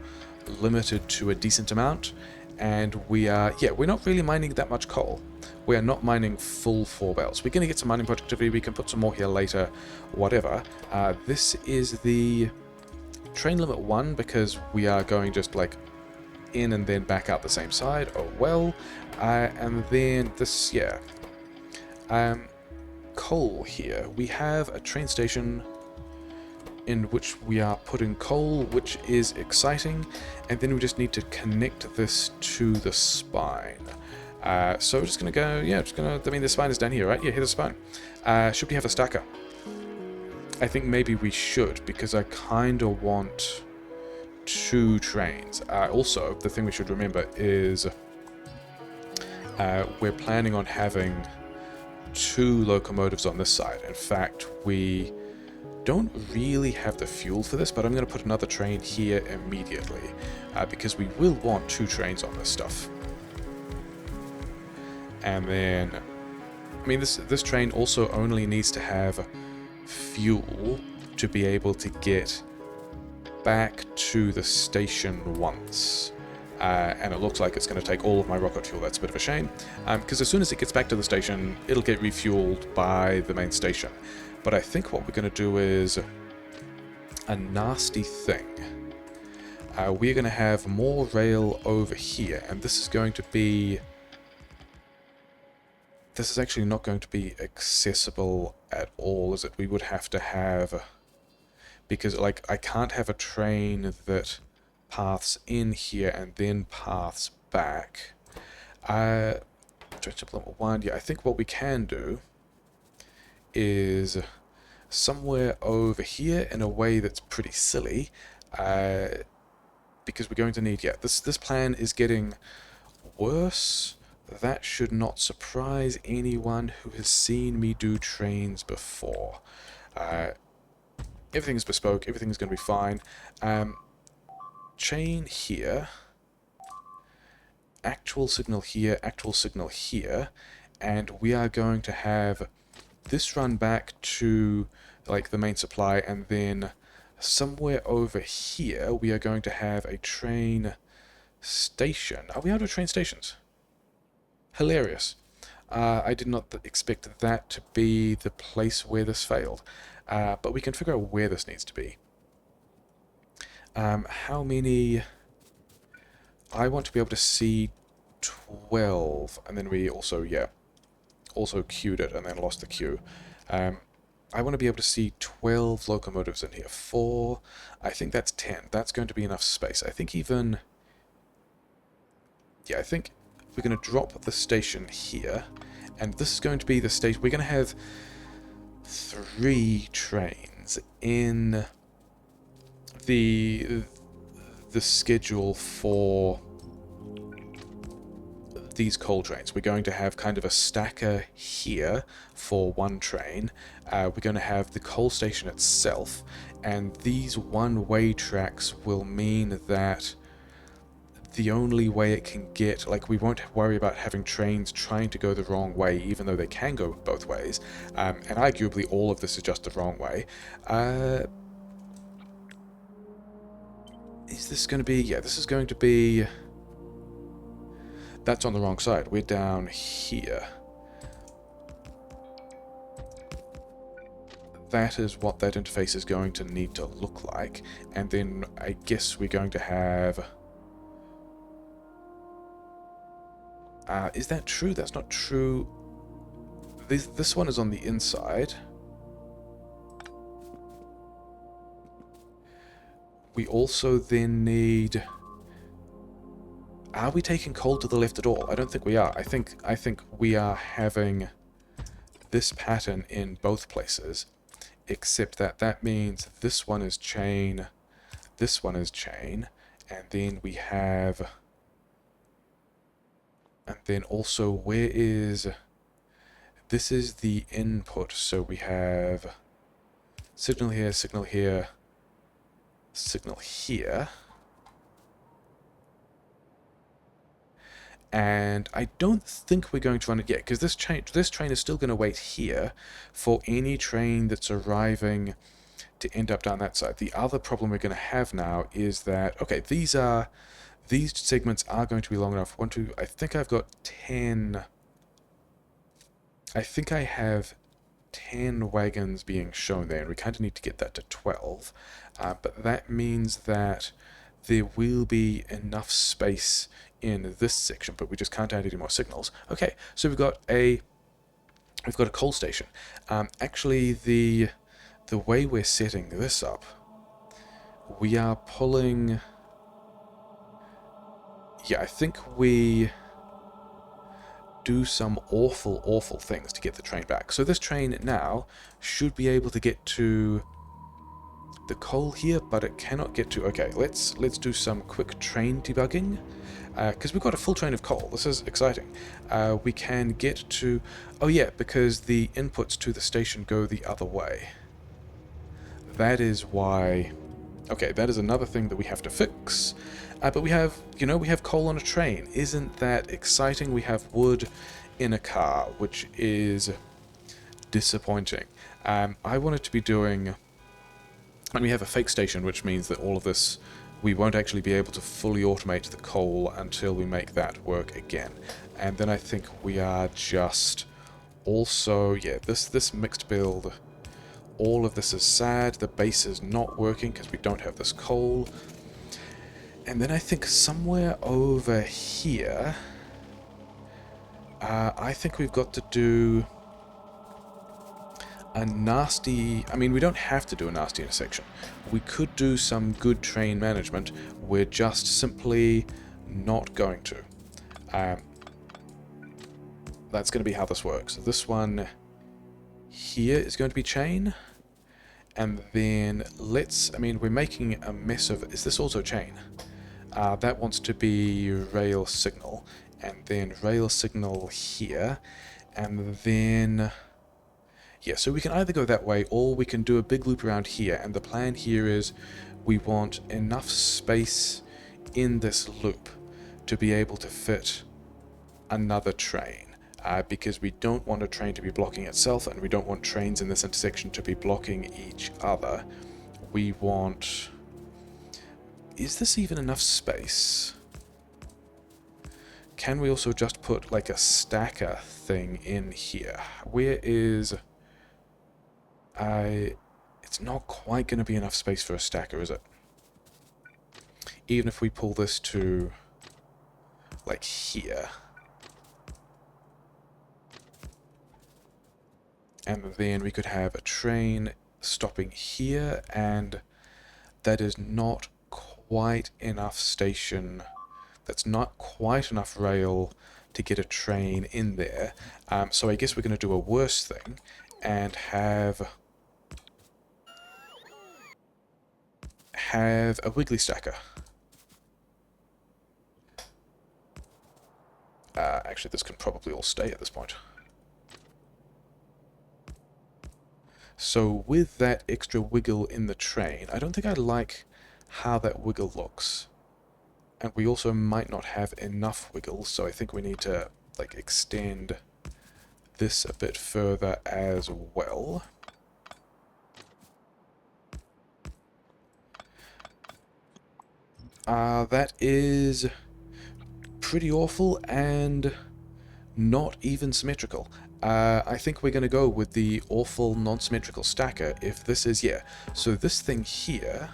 limited to a decent amount. And we are... Yeah, we're not really mining that much coal. We are not mining full 4 belts. We're going to get some mining productivity. We can put some more here later. Whatever. This is the train limit 1 because we are going just like in and then back out the same side. Oh well. And then this, yeah. Coal here. We have a train station in which we are putting coal, which is exciting. And then we just need to connect this to the spine. So we're just going to go, yeah, just going to, I mean, the spine is down here, right? Yeah, here's the spine. Should we have a stacker? I think maybe we should, because I kind of want 2 trains. Also, the thing we should remember is we're planning on having 2 locomotives on this side. In fact, we don't really have the fuel for this, but I'm going to put another train here immediately, because we will want 2 trains on this stuff. And then, I mean, this train also only needs to have fuel to be able to get back to the station once. And it looks like it's going to take all of my rocket fuel. That's a bit of a shame, because as soon as it gets back to the station, it'll get refueled by the main station. But I think what we're going to do is a nasty thing. We're going to have more rail over here, and this is going to be... This is actually not going to be accessible at all, is it? We would have to have... Because, like, I can't have a train that paths in here and then paths back. Stretch up level 1. Yeah, I think what we can do is somewhere over here in a way that's pretty silly. Because we're going to need... Yeah, this plan is getting worse. That should not surprise anyone who has seen me do trains before. Everything is bespoke, everything is going to be fine. Chain here, actual signal here, and we are going to have this run back to like the main supply, and then somewhere over here we are going to have a train station. Are we out of train stations? Hilarious. I did not expect that to be the place where this failed. But we can figure out where this needs to be. How many... I want to be able to see 12. And then we also, yeah, also queued it and then lost the queue. I want to be able to see 12 locomotives in here. 4, I think that's 10. That's going to be enough space. I think even... Yeah, I think we're going to drop the station here, and this is going to be the station. We're going to have 3 trains in the schedule for these coal trains. We're going to have kind of a stacker here for 1 train. We're going to have the coal station itself, and these one-way tracks will mean that the only way it can get, like, we won't worry about having trains trying to go the wrong way, even though they can go both ways, and arguably all of this is just the wrong way. Is this going to be... Yeah, this is going to be... That's on the wrong side. We're down here. That is what that interface is going to need to look like. And then I guess we're going to have... is that true? That's not true. This one is on the inside. We also then need... Are we taking coal to the left at all? I don't think we are. I think we are having this pattern in both places, except that means this one is chain, this one is chain, and then we have... And then also, where is... This is the input, so we have signal here, signal here, signal here. And I don't think we're going to run it yet, because this train is still going to wait here for any train that's arriving to end up down that side. The other problem we're going to have now is that, okay, these segments are going to be long enough. 1, 2, I think I've got 10... I think I have 10 wagons being shown there, and we kind of need to get that to 12. But that means that there will be enough space in this section, but we just can't add any more signals. Okay, so we've got a coal station. Actually, the way we're setting this up, we are pulling... Yeah, I think we do some awful things to get the train back. So this train now should be able to get to the coal here, but it cannot get to... Okay, let's do some quick train debugging, because we've got a full train of coal. This is exciting. We can get to... Oh yeah, because the inputs to the station go the other way. That is why... Okay, that is another thing that we have to fix. But we have, we have coal on a train. Isn't that exciting? We have wood in a car, which is disappointing. I wanted to be doing... And we have a fake station, which means that all of this, we won't actually be able to fully automate the coal until we make that work again. And then I think we are just also, yeah, this mixed build, all of this is sad. The base is not working because we don't have this coal. And then I think somewhere over here, I think we've got to do a nasty... I mean, we don't have to do a nasty intersection. We could do some good train management. We're just simply not going to. That's going to be how this works. This one here is going to be chain. And then let's... I mean, we're making a mess of... Is this also chain? That wants to be rail signal. And then rail signal here. And then... Yeah, so we can either go that way, or we can do a big loop around here, and the plan here is we want enough space in this loop to be able to fit another train, because we don't want a train to be blocking itself, and we don't want trains in this intersection to be blocking each other. We want... Is this even enough space? Can we also just put like a stacker thing in here? Where is... It's not quite going to be enough space for a stacker, is it? Even if we pull this to, like, here. And then we could have a train stopping here, and that is not quite enough station. That's not quite enough rail to get a train in there. So I guess we're going to do a worse thing and have a wiggly stacker. Actually, this can probably all stay at this point. So with that extra wiggle in the train, I don't think I like how that wiggle looks. And we also might not have enough wiggle, so I think we need to like extend this a bit further as well. That is pretty awful and not even symmetrical. I think we're going to go with the awful non-symmetrical stacker if this is, yeah. So this thing here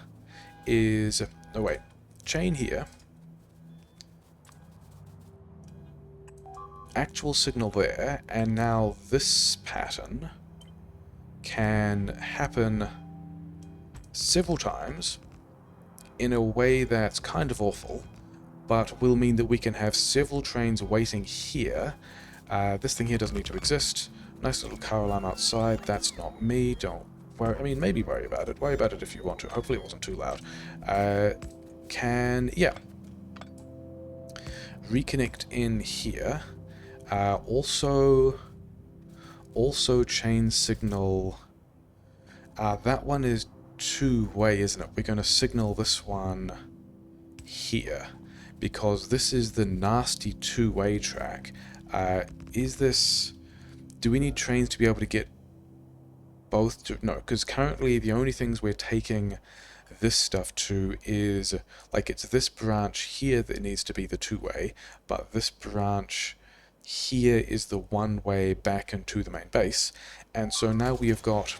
is, oh wait, chain here. Actual signal there, and now this pattern can happen several times in a way that's kind of awful, but will mean that we can have several trains waiting here. This thing here doesn't need to exist. Nice little car alarm outside. That's not me. Don't worry. I mean, maybe worry about it. Worry about it if you want to. Hopefully it wasn't too loud. Yeah. Reconnect in here. Also chain signal. That one is two-way, isn't it? We're going to signal this one here, because this is the nasty two-way track. Do we need trains to be able to get both to... No, because currently the only things we're taking this stuff to is, like, it's this branch here that needs to be the two-way, but this branch here is the one-way back into the main base. And so now we have got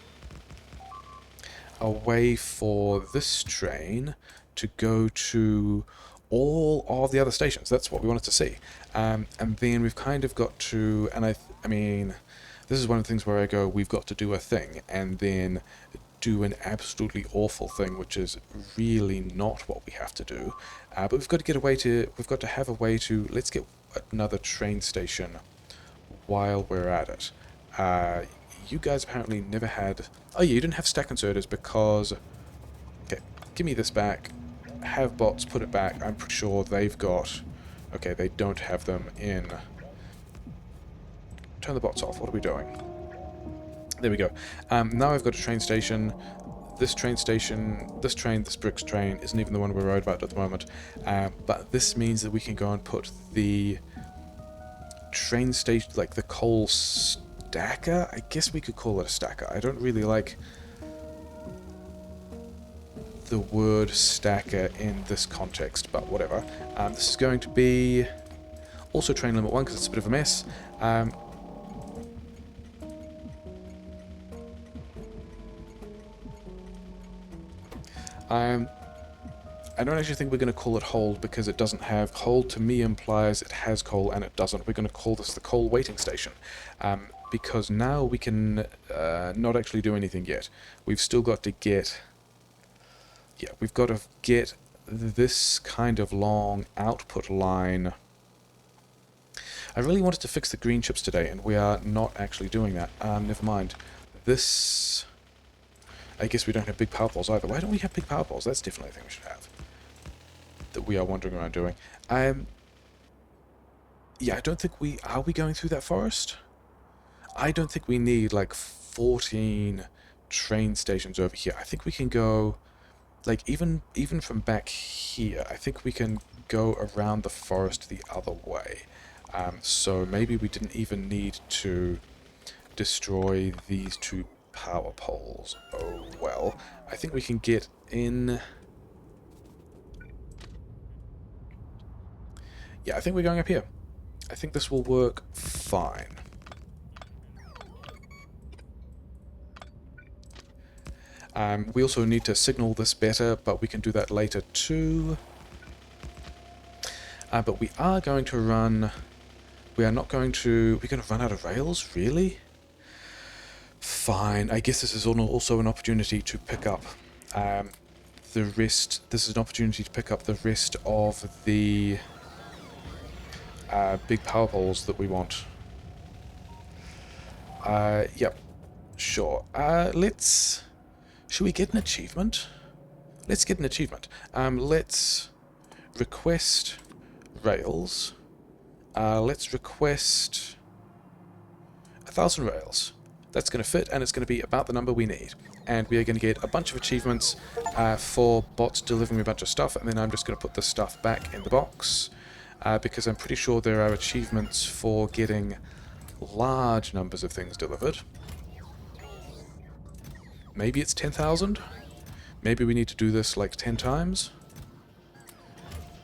a way for this train to go to all of the other stations. That's what we wanted to see. And then we've kind of got to, and I mean, this is one of the things where I go, we've got to do a thing, and then do an absolutely awful thing, which is really not what we have to do. But we've got to have a way to, let's get another train station while we're at it. You guys apparently never had... Oh yeah, you didn't have stack inserters because... Okay, give me this back. Have bots put it back. I'm pretty sure they've got... Okay, they don't have them in... Turn the bots off. What are we doing? There we go. Now I've got a train station. This bricks train isn't even the one we're worried about at the moment. But this means that we can go and put the train station, like the coal stacker? I guess we could call it a stacker. I don't really like the word stacker in this context, but whatever. This is going to be also train limit 1 because it's a bit of a mess. I don't actually think we're going to call it hold because it doesn't have... Hold to me implies it has coal and it doesn't. We're going to call this the coal waiting station. Because now we can not actually do anything yet. We've still got to get... Yeah, we've got to get this kind of long output line. I really wanted to fix the green chips today, and we are not actually doing that. Never mind. This... I guess we don't have big power poles either. Why don't we have big power poles? That's definitely a thing we should have. That we are wandering around doing. Yeah, I don't think we... Are we going through that forest? I don't think we need, like, 14 train stations over here. I think we can go... Like, even from back here, I think we can go around the forest the other way. So maybe we didn't even need to destroy these two power poles. Oh, well. I think we can get in... Yeah, I think we're going up here. I think this will work fine. We also need to signal this better, but we can do that later too. But we are going to run... We are not going to... We're going to run out of rails? Really? fine. I guess this is also an opportunity to pick up the rest. This is an opportunity to pick up the rest of the big power poles that we want. Yep. Sure. Should we get an achievement? Let's get an achievement. Let's request rails. Let's request 1,000 rails. That's going to fit, and it's going to be about the number we need. And we are going to get a bunch of achievements for bots delivering a bunch of stuff, and then I'm just going to put the stuff back in the box, because I'm pretty sure there are achievements for getting large numbers of things delivered. Maybe it's 10,000? Maybe we need to do this like 10 times?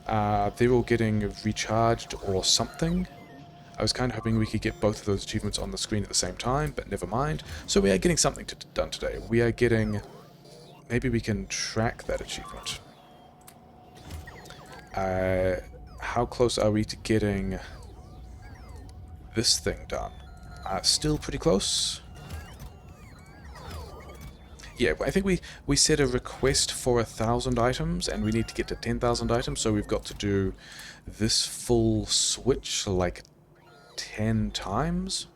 They're all getting recharged or something. I was kind of hoping we could get both of those achievements on the screen at the same time, but never mind. So we are getting something done today. We are getting... Maybe we can track that achievement. How close are we to getting this thing done? Still pretty close. Yeah, I think we set a request for 1,000 items, and we need to get to 10,000 items, so we've got to do this full switch like 10 times.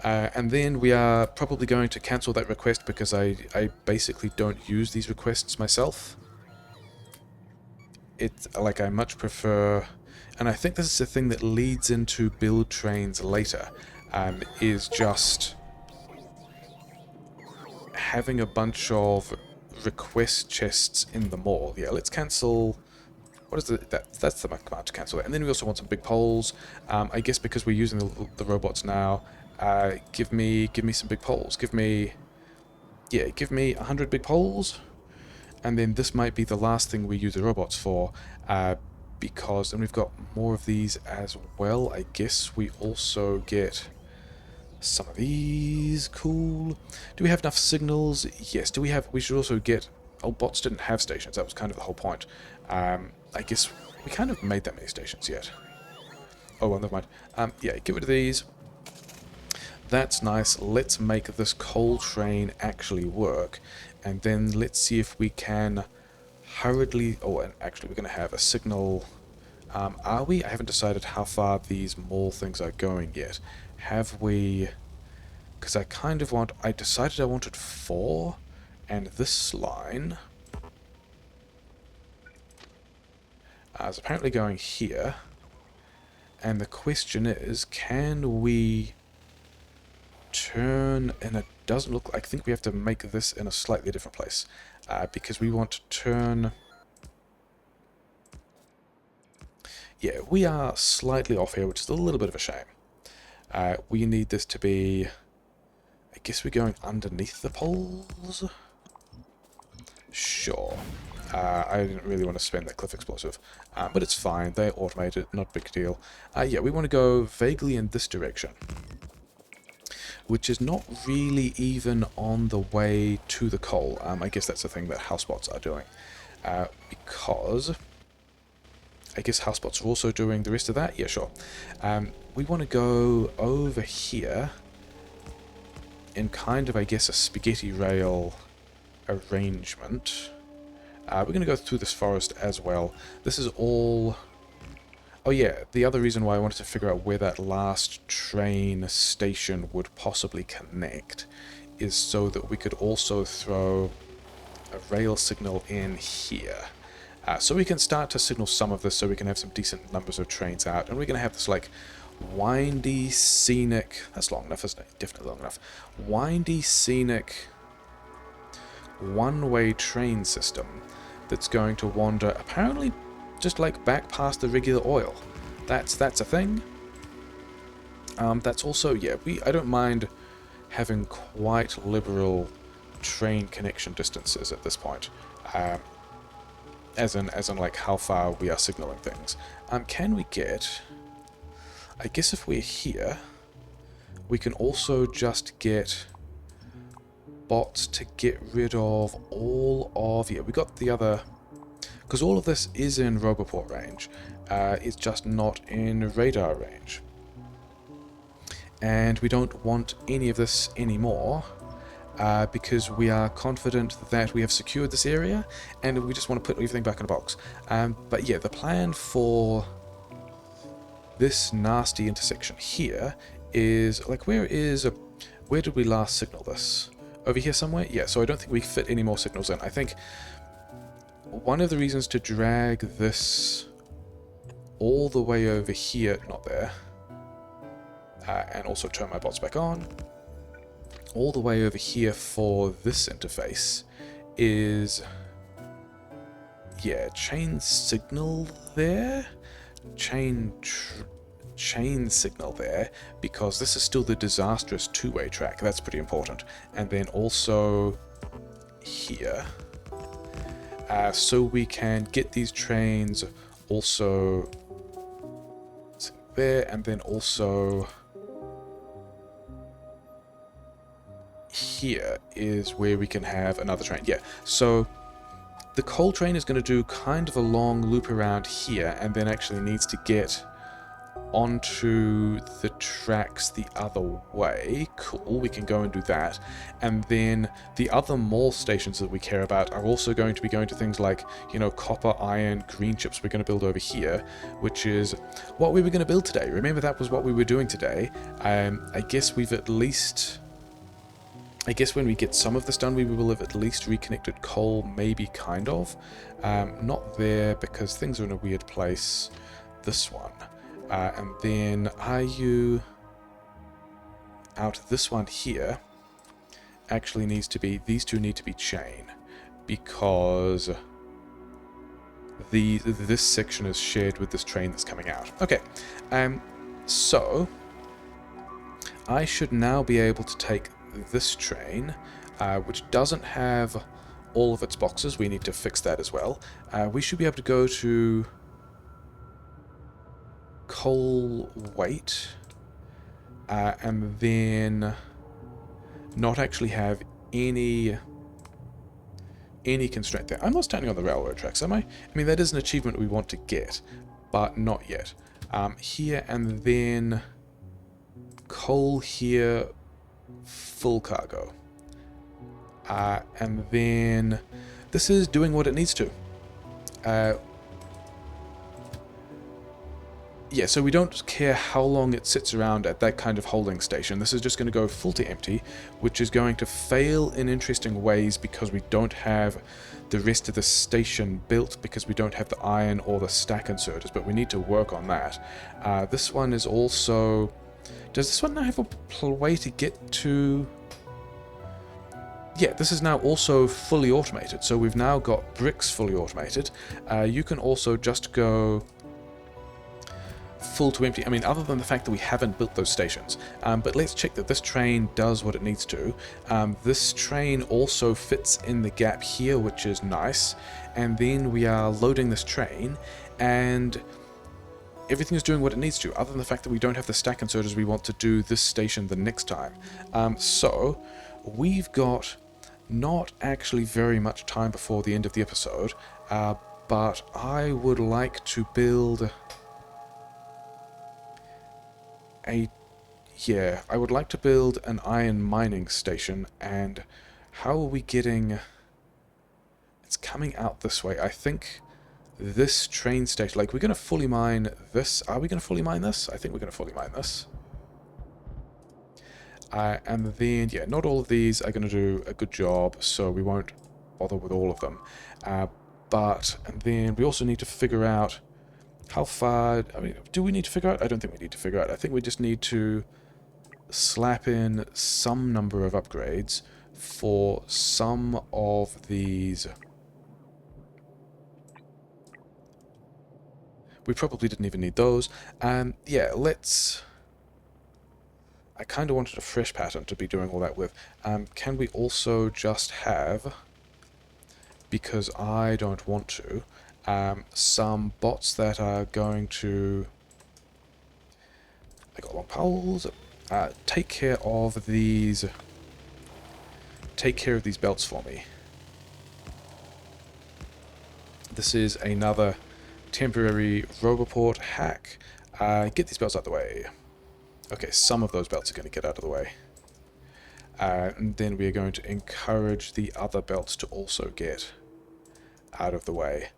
And then we are probably going to cancel that request because I basically don't use these requests myself. It's like I much prefer, and I think this is the thing that leads into build trains later, is just having a bunch of request chests in the mall. Yeah, let's cancel. What is that's the command to cancel it. And then we also want some big poles. I guess because we're using the robots now, give me some big poles. Give me 100 big poles. And then this might be the last thing we use the robots for, because, and we've got more of these as well. I guess we also get some of these. Cool. Do we have enough signals? Yes. Do we have... We should also get... Oh, bots didn't have stations. That was kind of the whole point. I guess we kind of made that many stations yet. Oh, well, never mind. Yeah, get rid of these. That's nice. Let's make this coal train actually work. And then let's see if we can hurriedly... Oh, and actually we're going to have a signal... are we? I haven't decided how far these mall things are going yet. Have we... Because I kind of want... I decided I wanted 4, and this line is apparently going here. And the question is, can we turn... And it doesn't look... I think we have to make this in a slightly different place. Because we want to turn... Yeah, we are slightly off here, which is a little bit of a shame. We need this to be... I guess we're going underneath the poles? Sure. I didn't really want to spend that cliff explosive. But it's fine. They're automated. Not a big deal. Yeah, we want to go vaguely in this direction. Which is not really even on the way to the coal. I guess that's the thing that housebots are doing. Because... I guess housebots are also doing the rest of that? Yeah, sure. We want to go over here in kind of, I guess, a spaghetti rail arrangement. We're going to go through this forest as well. This is all... Oh yeah, the other reason why I wanted to figure out where that last train station would possibly connect is so that we could also throw a rail signal in here. So we can start to signal some of this so we can have some decent numbers of trains out. And we're going to have this, like, windy, scenic... That's long enough, isn't it? Definitely long enough. Windy, scenic, one-way train system that's going to wander, apparently, just, like, back past the regular oil. That's a thing. That's also... Yeah, I don't mind having quite liberal train connection distances at this point. As in, like, how far we are signaling things. Can we get... I guess if we're here, we can also just get bots to get rid of all of... Yeah, we got the other... Because all of this is in Roboport range. It's just not in radar range. and we don't want any of this anymore. Because we are confident that we have secured this area, and we just want to put everything back in a box. But yeah, the plan for this nasty intersection here is, like, where did we last signal this? Over here somewhere? Yeah, so I don't think we fit any more signals in. I think one of the reasons to drag this all the way over here, not there, and also turn my bots back on, all the way over here for this interface is, yeah, chain signal there, chain signal there, because this is still the disastrous two-way track. That's pretty important. And then also here, so we can get these trains also there, and then also here is where we can have another train. Yeah, so the coal train is going to do kind of a long loop around here, and then actually needs to get onto the tracks the other way. Cool, we can go and do that. And then the other mall stations that we care about are also going to be going to things like, you know, copper, iron, green chips we're going to build over here, which is what we were going to build today. Remember, that was what we were doing today. I guess we've at least... I guess when we get some of this done, we will have at least reconnected coal, maybe, kind of. Not there, because things are in a weird place. This one. And then are you... out this one here actually needs to be... these two need to be chain, because this section is shared with this train that's coming out. Okay, so I should now be able to take this train, which doesn't have all of its boxes. We need to fix that as well. We should be able to go to coal weight, and then not actually have any constraint there. I'm not standing on the railroad tracks, am I? I mean, that is an achievement we want to get, but not yet. Here, and then coal here, full cargo. And then this is doing what it needs to. Yeah, so we don't care how long it sits around at that kind of holding station. This is just going to go full to empty, which is going to fail in interesting ways because we don't have the rest of the station built, because we don't have the iron or the stack inserters, but we need to work on that. This one is also... does this one now have a way to get to... yeah, this is now also fully automated, so we've now got bricks fully automated. You can also just go full to empty. I mean, other than the fact that we haven't built those stations. But let's check that this train does what it needs to. This train also fits in the gap here, which is nice. And then we are loading this train, and everything is doing what it needs to, other than the fact that we don't have the stack inserters we want to do this station the next time. So we've got not actually very much time before the end of the episode, but I would like to build I would like to build an iron mining station. And how are we getting... it's coming out this way. I think this train station, like, we're going to fully mine this. Are we going to fully mine this? I think we're going to fully mine this. And then, yeah, not all of these are going to do a good job, so we won't bother with all of them. And then we also need to figure out how far... I mean, do we need to figure out? I don't think we need to figure out. I think we just need to slap in some number of upgrades for some of these... we probably didn't even need those. Yeah, let's... I kind of wanted a fresh pattern to be doing all that with. Can we also just have, because I don't want to, some bots that are going to... I got long poles. Take care of these... take care of these belts for me. This is another temporary Roboport hack. Get these belts out of the way. Okay, some of those belts are going to get out of the way. And then we are going to encourage the other belts to also get out of the way.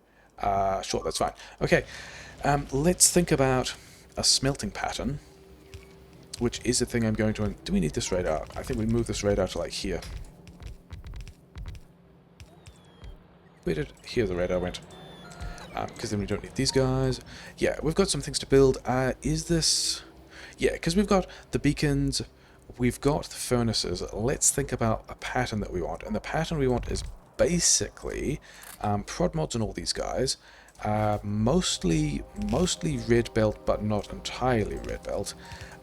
Sure, that's fine. Okay, let's think about a smelting pattern, which is the thing I'm going to... Do we need this radar? I think we move this radar to, like, here. Where did... Here the radar went. Because then we don't need these guys. Yeah, we've got some things to build. Is this... Yeah, because we've got the beacons, we've got the furnaces. Let's think about a pattern that we want. And the pattern we want is basically prod mods and all these guys. Mostly red belt, but not entirely red belt.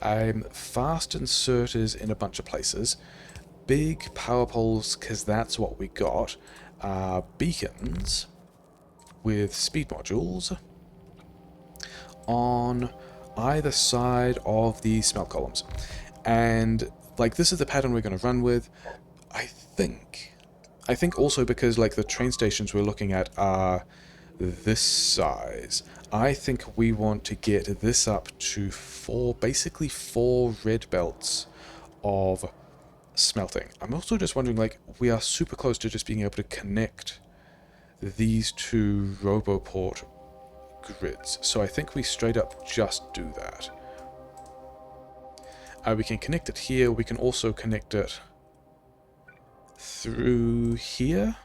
Fast inserters in a bunch of places. Big power poles, because that's what we got. Beacons with speed modules on either side of the smelt columns. And like this is the pattern we're going to run with. I think also because like the train stations we're looking at are this size, I think we want to get this up to basically four red belts of smelting. I'm also just wondering, like, we are super close to just being able to connect these two Roboport grids, so I think we straight up just do that. We can connect it here, we can also connect it through here,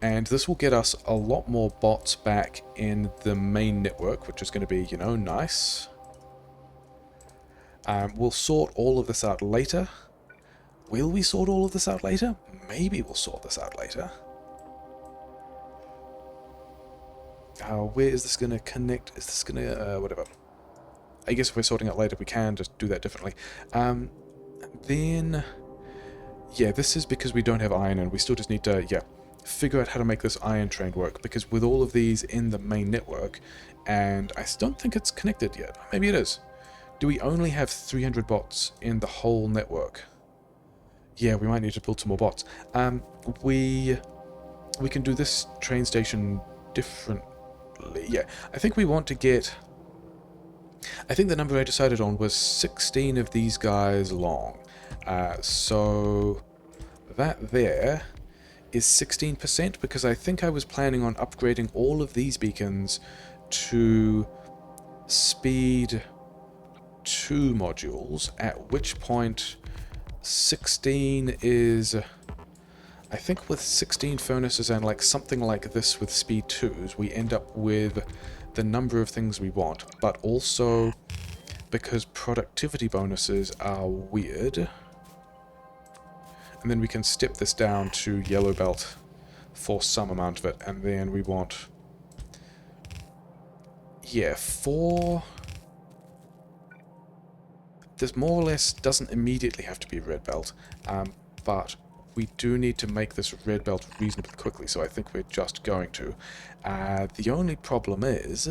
and this will get us a lot more bots back in the main network, which is going to be, you know, nice. We'll sort all of this out later. Will we sort all of this out later? Maybe we'll sort this out later. Where is this going to connect? Is this going to... whatever. I guess if we're sorting out later, we can just do that differently. Then... yeah, this is because we don't have iron, and we still just need to, yeah, figure out how to make this iron train work. Because with all of these in the main network, and I don't think it's connected yet. Maybe it is. Do we only have 300 bots in the whole network? Yeah, we might need to build some more bots. We can do this train station differently. Yeah, I think we want to get... I think the number I decided on was 16 of these guys long. So that there is 16%, because I think I was planning on upgrading all of these beacons to speed 2 modules, at which point 16 is... I think with 16 furnaces and like something like this with speed 2s, we end up with the number of things we want, but also because productivity bonuses are weird. And then we can step this down to yellow belt for some amount of it, and then we want... yeah, 4... This more or less doesn't immediately have to be red belt, but we do need to make this red belt reasonably quickly, so I think we're just going to. The only problem is,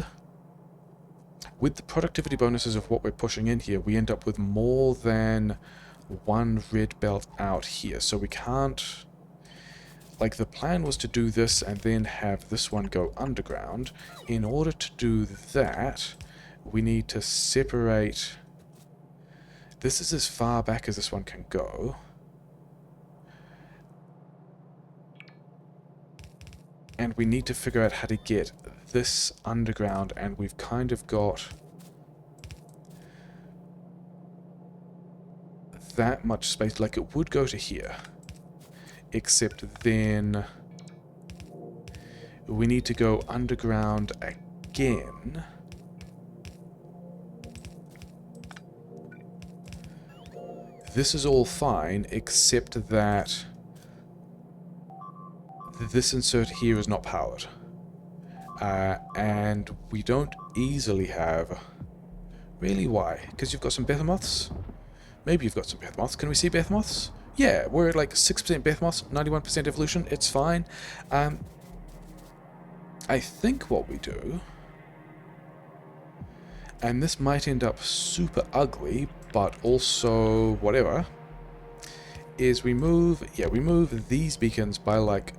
with the productivity bonuses of what we're pushing in here, we end up with more than one red belt out here, so we can't... like, the plan was to do this and then have this one go underground. In order to do that, we need to separate... this is as far back as this one can go. And we need to figure out how to get this underground, and we've kind of got that much space. Like, it would go to here, except then we need to go underground again. This is all fine, except that this insert here is not powered. And we don't easily have... really, why? Because you've got some behemoths? Maybe you've got some behemoths. Can we see behemoths? Yeah, we're at like 6% behemoths, 91% evolution. It's fine. I think what we do... and this might end up super ugly, but also whatever, is we move... yeah, we move these beacons by like...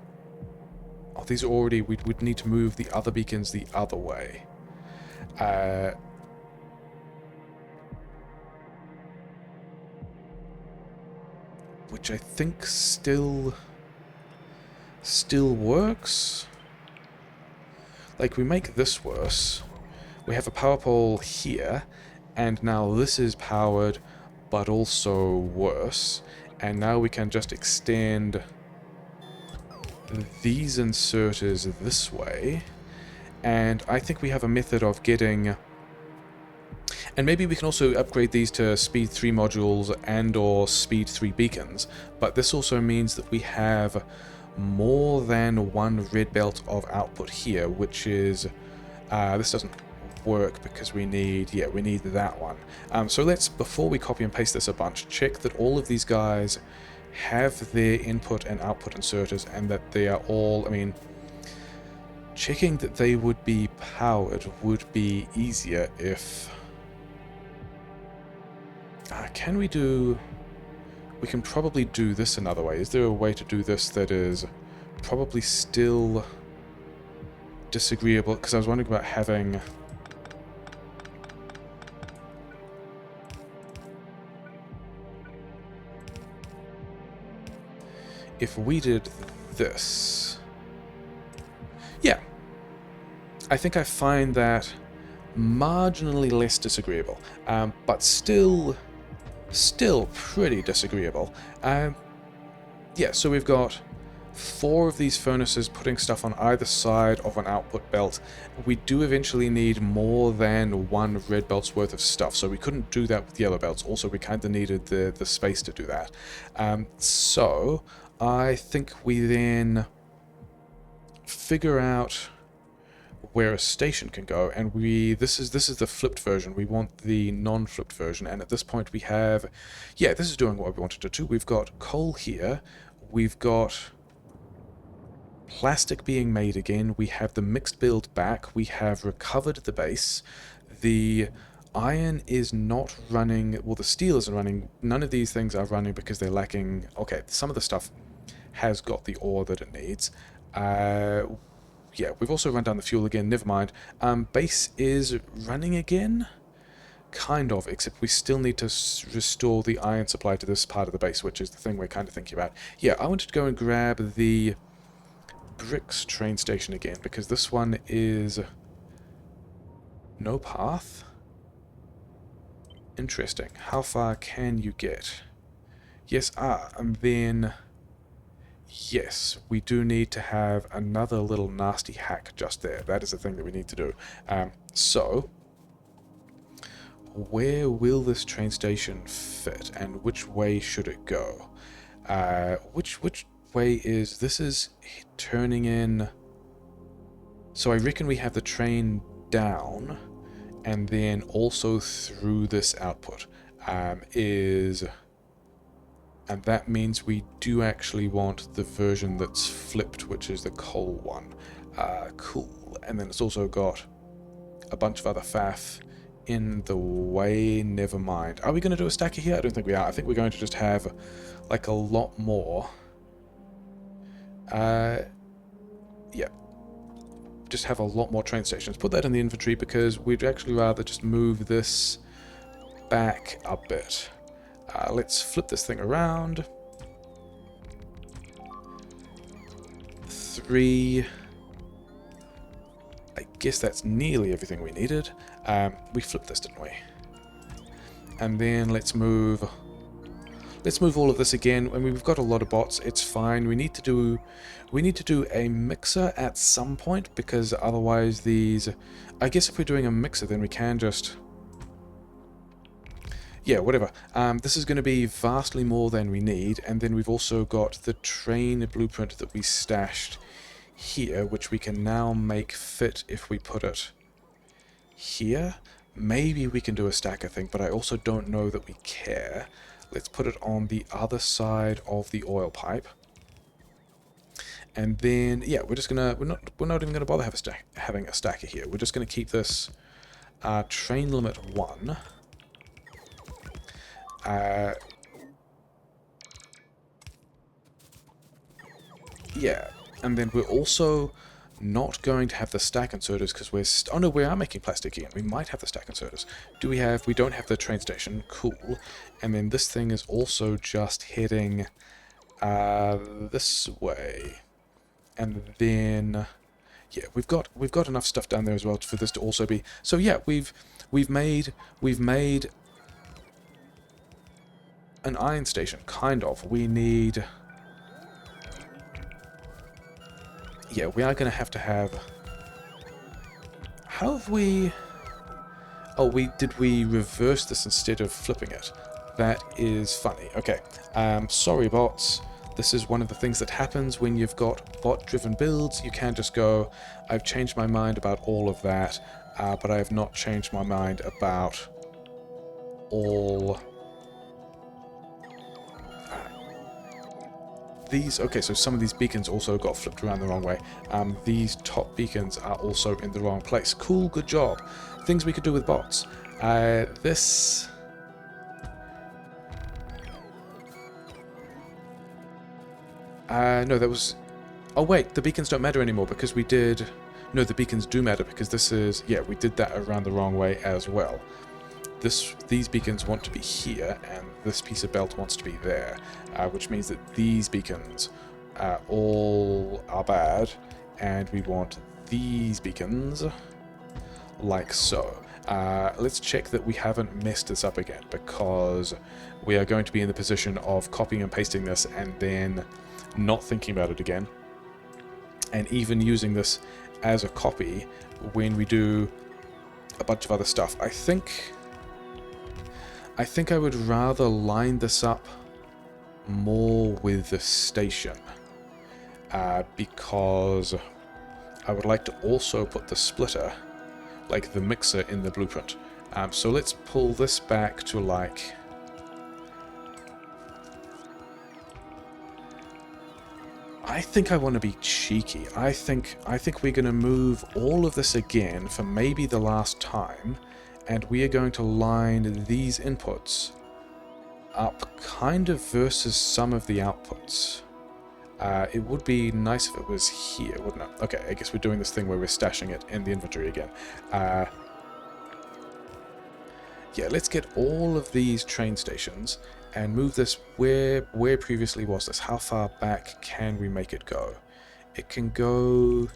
oh, these are already... we would need to move the other beacons the other way. which I think still works. Like, we make this worse. We have a power pole here, and now this is powered, but also worse. And now we can just extend these inserters this way. And I think we have a method of getting... And maybe we can also upgrade these to speed 3 modules and or speed 3 beacons, but this also means that we have more than one red belt of output here, which is... this doesn't work because we need... Yeah, we need that one. So let's, before we copy and paste this a bunch, check that all of these guys have their input and output inserters and that they are all... I mean, checking that they would be powered would be easier if... can we do... We can probably do this another way. Is there a way to do this that is probably still disagreeable? Because I was wondering about having... If we did this... Yeah. I think I find that marginally less disagreeable, but still pretty disagreeable. Yeah, so we've got 4 of these furnaces putting stuff on either side of an output belt. We do eventually need more than 1 red belt's worth of stuff, so we couldn't do that with yellow belts. Also, we kind of needed the space to do that. So I think we then figure out where a station can go, and this is the flipped version. We want the non-flipped version, and at this point we have... Yeah, this is doing what we wanted to do. We've got coal here, we've got plastic being made again, we have the mixed build back, we have recovered the base, the iron is not running, well, the steel isn't running, none of these things are running because they're lacking... Okay, some of the stuff has got the ore that it needs. Yeah, we've also run down the fuel again, never mind. Base is running again? Kind of, except we still need to restore the iron supply to this part of the base, which is the thing we're kind of thinking about. Yeah, I wanted to go and grab the bricks train station again, because this one is... No path? Interesting. How far can you get? Yes, and then... Yes, we do need to have another little nasty hack just there. That is the thing that we need to do. So, where will this train station fit, and which way should it go? Which way is... This is turning in... So I reckon we have the train down, and then also through this output is... And that means we do actually want the version that's flipped, which is the coal one. Cool. And then it's also got a bunch of other faff in the way. Never mind. Are we going to do a stacker here? I don't think we are. I think we're going to just have like a lot more. Yeah. Just have a lot more train stations. Put that in the inventory because we'd actually rather just move this back a bit. Let's flip this thing around. 3. I guess that's nearly everything we needed. We flipped this, didn't we? And then let's move all of this again. I mean, we've got a lot of bots. It's fine. We need to do a mixer at some point because otherwise these... I guess if we're doing a mixer, then we can just... Yeah, whatever. This is going to be vastly more than we need, and then we've also got the train blueprint that we stashed here, which we can now make fit if we put it here. Maybe we can do a stacker thing, but I also don't know that we care. Let's put it on the other side of the oil pipe. And then, yeah, we're not even gonna bother having a stacker here. We're just gonna keep this train limit 1. Yeah, and then we're also not going to have the stack inserters because we're... oh no, we are making plastic again. We might have the stack inserters. Do we have... we don't have the train station. Cool. And then this thing is also just heading this way. And then... yeah, we've got enough stuff down there as well for this to also be... so yeah, we've made an iron station, kind of. We need... yeah, we are going to have... how have we... oh, did we reverse this instead of flipping it? That is funny. Okay, sorry bots. This is one of the things that happens when you've got bot-driven builds. You can't just go, I've changed my mind about all of that, but I have not changed my mind about all... these... okay, so some of these beacons also got flipped around the wrong way. These top beacons are also in the wrong place. Cool, good job. Things we could do with bots. This... no, that was... oh wait, the beacons don't matter anymore because we did... no, the beacons do matter because this is... yeah, we did that around the wrong way as well. These beacons want to be here, and this piece of belt wants to be there, which means that these beacons all are bad, and we want these beacons like so. Let's check that we haven't messed this up again, because we are going to be in the position of copying and pasting this and then not thinking about it again, and even using this as a copy when we do a bunch of other stuff. I think I would rather line this up more with the station, because I would like to also put the splitter, like the mixer, in the blueprint. So let's pull this back to like... I think I want to be cheeky. I think we're going to move all of this again for maybe the last time, and we are going to line these inputs up kind of versus some of the outputs. It would be nice if it was here, wouldn't it? Okay, I guess we're doing this thing where we're stashing it in the inventory again. Yeah, let's get all of these train stations and move this where previously was this? How far back can we make it go? It can go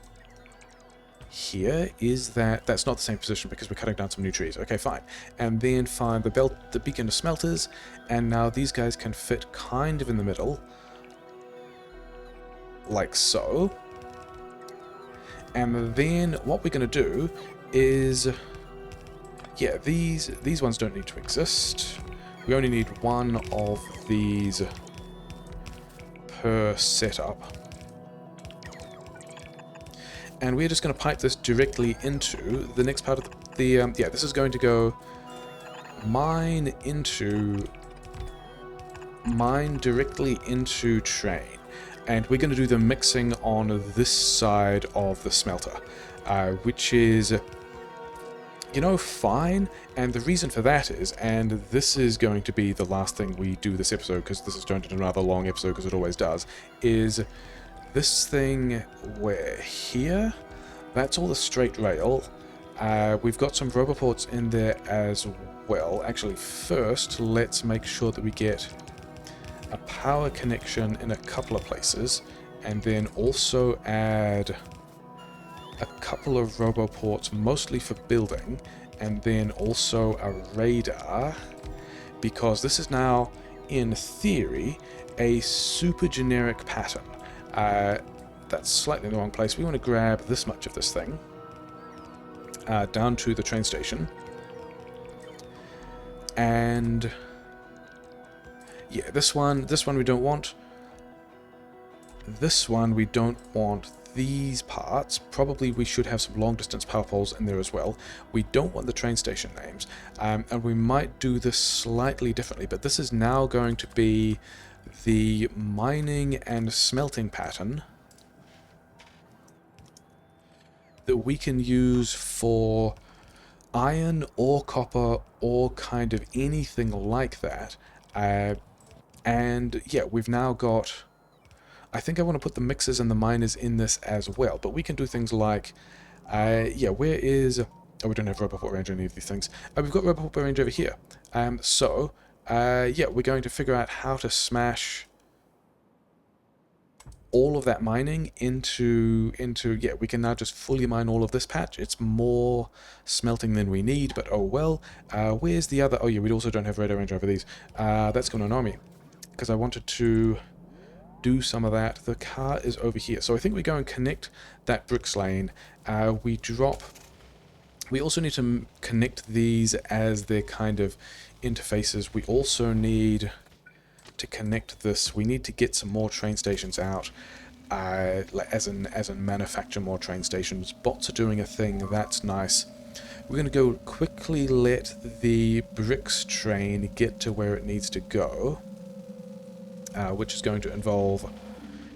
here. Is that's not the same position because we're cutting down some new trees. Okay, fine. And then find the beacon of smelters, and now these guys can fit kind of in the middle, like so. And then what we're going to do is, yeah, these ones don't need to exist. We only need one of these per setup. And we're just going to pipe this directly into the next part of the yeah, this is going to go mine directly into train. And we're going to do the mixing on this side of the smelter, which is, you know, fine. And the reason for that is, and this is going to be the last thing we do this episode, because this has turned into another long episode, because it always does, is this thing where here, that's all the straight rail. We've got some roboports in there as well. Actually, first, let's make sure that we get a power connection in a couple of places, and then also add a couple of roboports, mostly for building, and then also a radar, because this is now, in theory, a super generic pattern. That's slightly in the wrong place. We want to grab this much of this thing down to the train station, and yeah, this one we don't want. This one we don't want. These parts, probably we should have some long distance power poles in there as well. We don't want the train station names, and we might do this slightly differently, but this is now going to be the mining and smelting pattern that we can use for iron or copper or kind of anything like that. And yeah, we've now got I think I want to put the mixers and the miners in this as well, but we can do things like, yeah, where is... Oh, we don't have robot range on any of these things. We've got robot range over here. Yeah, we're going to figure out how to smash all of that mining into yeah, we can now just fully mine all of this patch. It's more smelting than we need, but oh well. Where's the other... Oh yeah, we also don't have radar range over these. That's going to annoy me, because I wanted to do some of that. The car is over here, so I think we go and connect that bricks lane. We drop... We also need to connect these as their kind of interfaces. We also need to connect this. We need to get some more train stations out, as in manufacture more train stations. Bots are doing a thing, that's nice. We're going to go quickly let the bricks train get to where it needs to go, which is going to involve...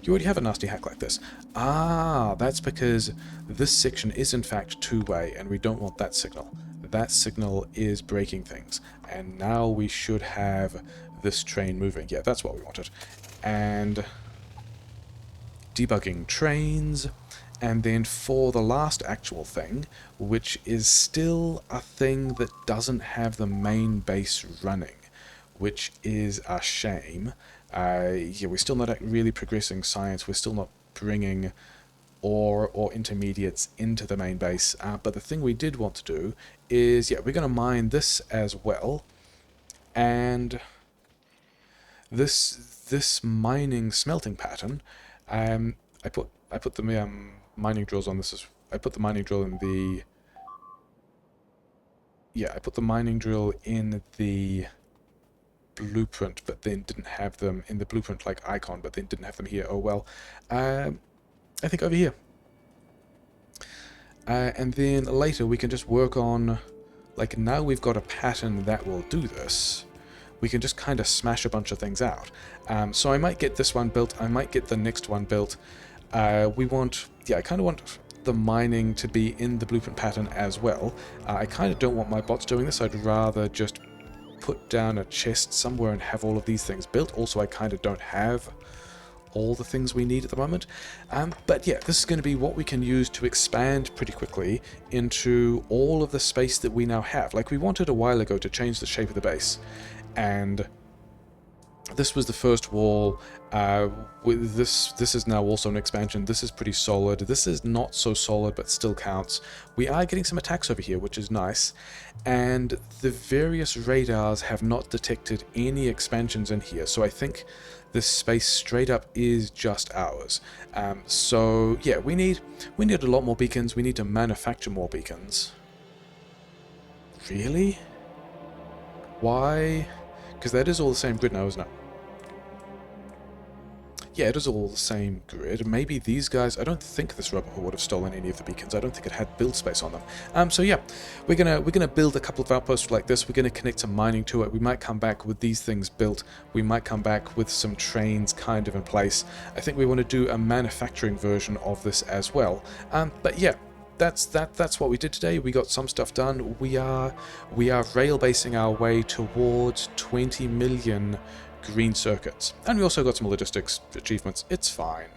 You already have a nasty hack like this. Ah, that's because this section is in fact two-way, and we don't want that signal. That signal is breaking things, and now we should have this train moving. Yeah, that's what we wanted. And debugging trains, and then for the last actual thing, which is still a thing that doesn't have the main base running, which is a shame. Yeah, we're still not really progressing science. We're still not bringing ore or intermediates into the main base. But the thing we did want to do is, yeah, we're going to mine this as well. And this mining smelting pattern, I put the mining drills on this. I put the mining drill in the... Yeah, I put the mining drill in the blueprint, but then didn't have them in the blueprint like icon, but then didn't have them here. Oh well. I think over here. And then later we can just work on, like, now we've got a pattern that will do this. We can just kind of smash a bunch of things out. So I might get this one built. I might get the next one built. We want... Yeah, I kind of want the mining to be in the blueprint pattern as well. I kind of don't want my bots doing this. I'd rather just put down a chest somewhere and have all of these things built. Also, I kind of don't have all the things we need at the moment. But yeah, this is going to be what we can use to expand pretty quickly into all of the space that we now have. Like, we wanted a while ago to change the shape of the base, and this was the first wall. With this is now also an expansion. This is pretty solid. This is not so solid, but still counts. We are getting some attacks over here, which is nice. And the various radars have not detected any expansions in here. So I think this space straight up is just ours. So yeah, we need a lot more beacons. We need to manufacture more beacons. Really? Why? Because that is all the same grid now, isn't it? Yeah, it is all the same grid. Maybe these guys... I don't think this robot would have stolen any of the beacons. I don't think it had build space on them. So yeah, we're gonna build a couple of outposts like this. We're gonna connect some mining to it. We might come back with these things built. We might come back with some trains kind of in place. I think we want to do a manufacturing version of this as well. But yeah, that's what we did today. We got some stuff done. We are rail basing our way towards 20 million green circuits, and we also got some logistics achievements. It's fine.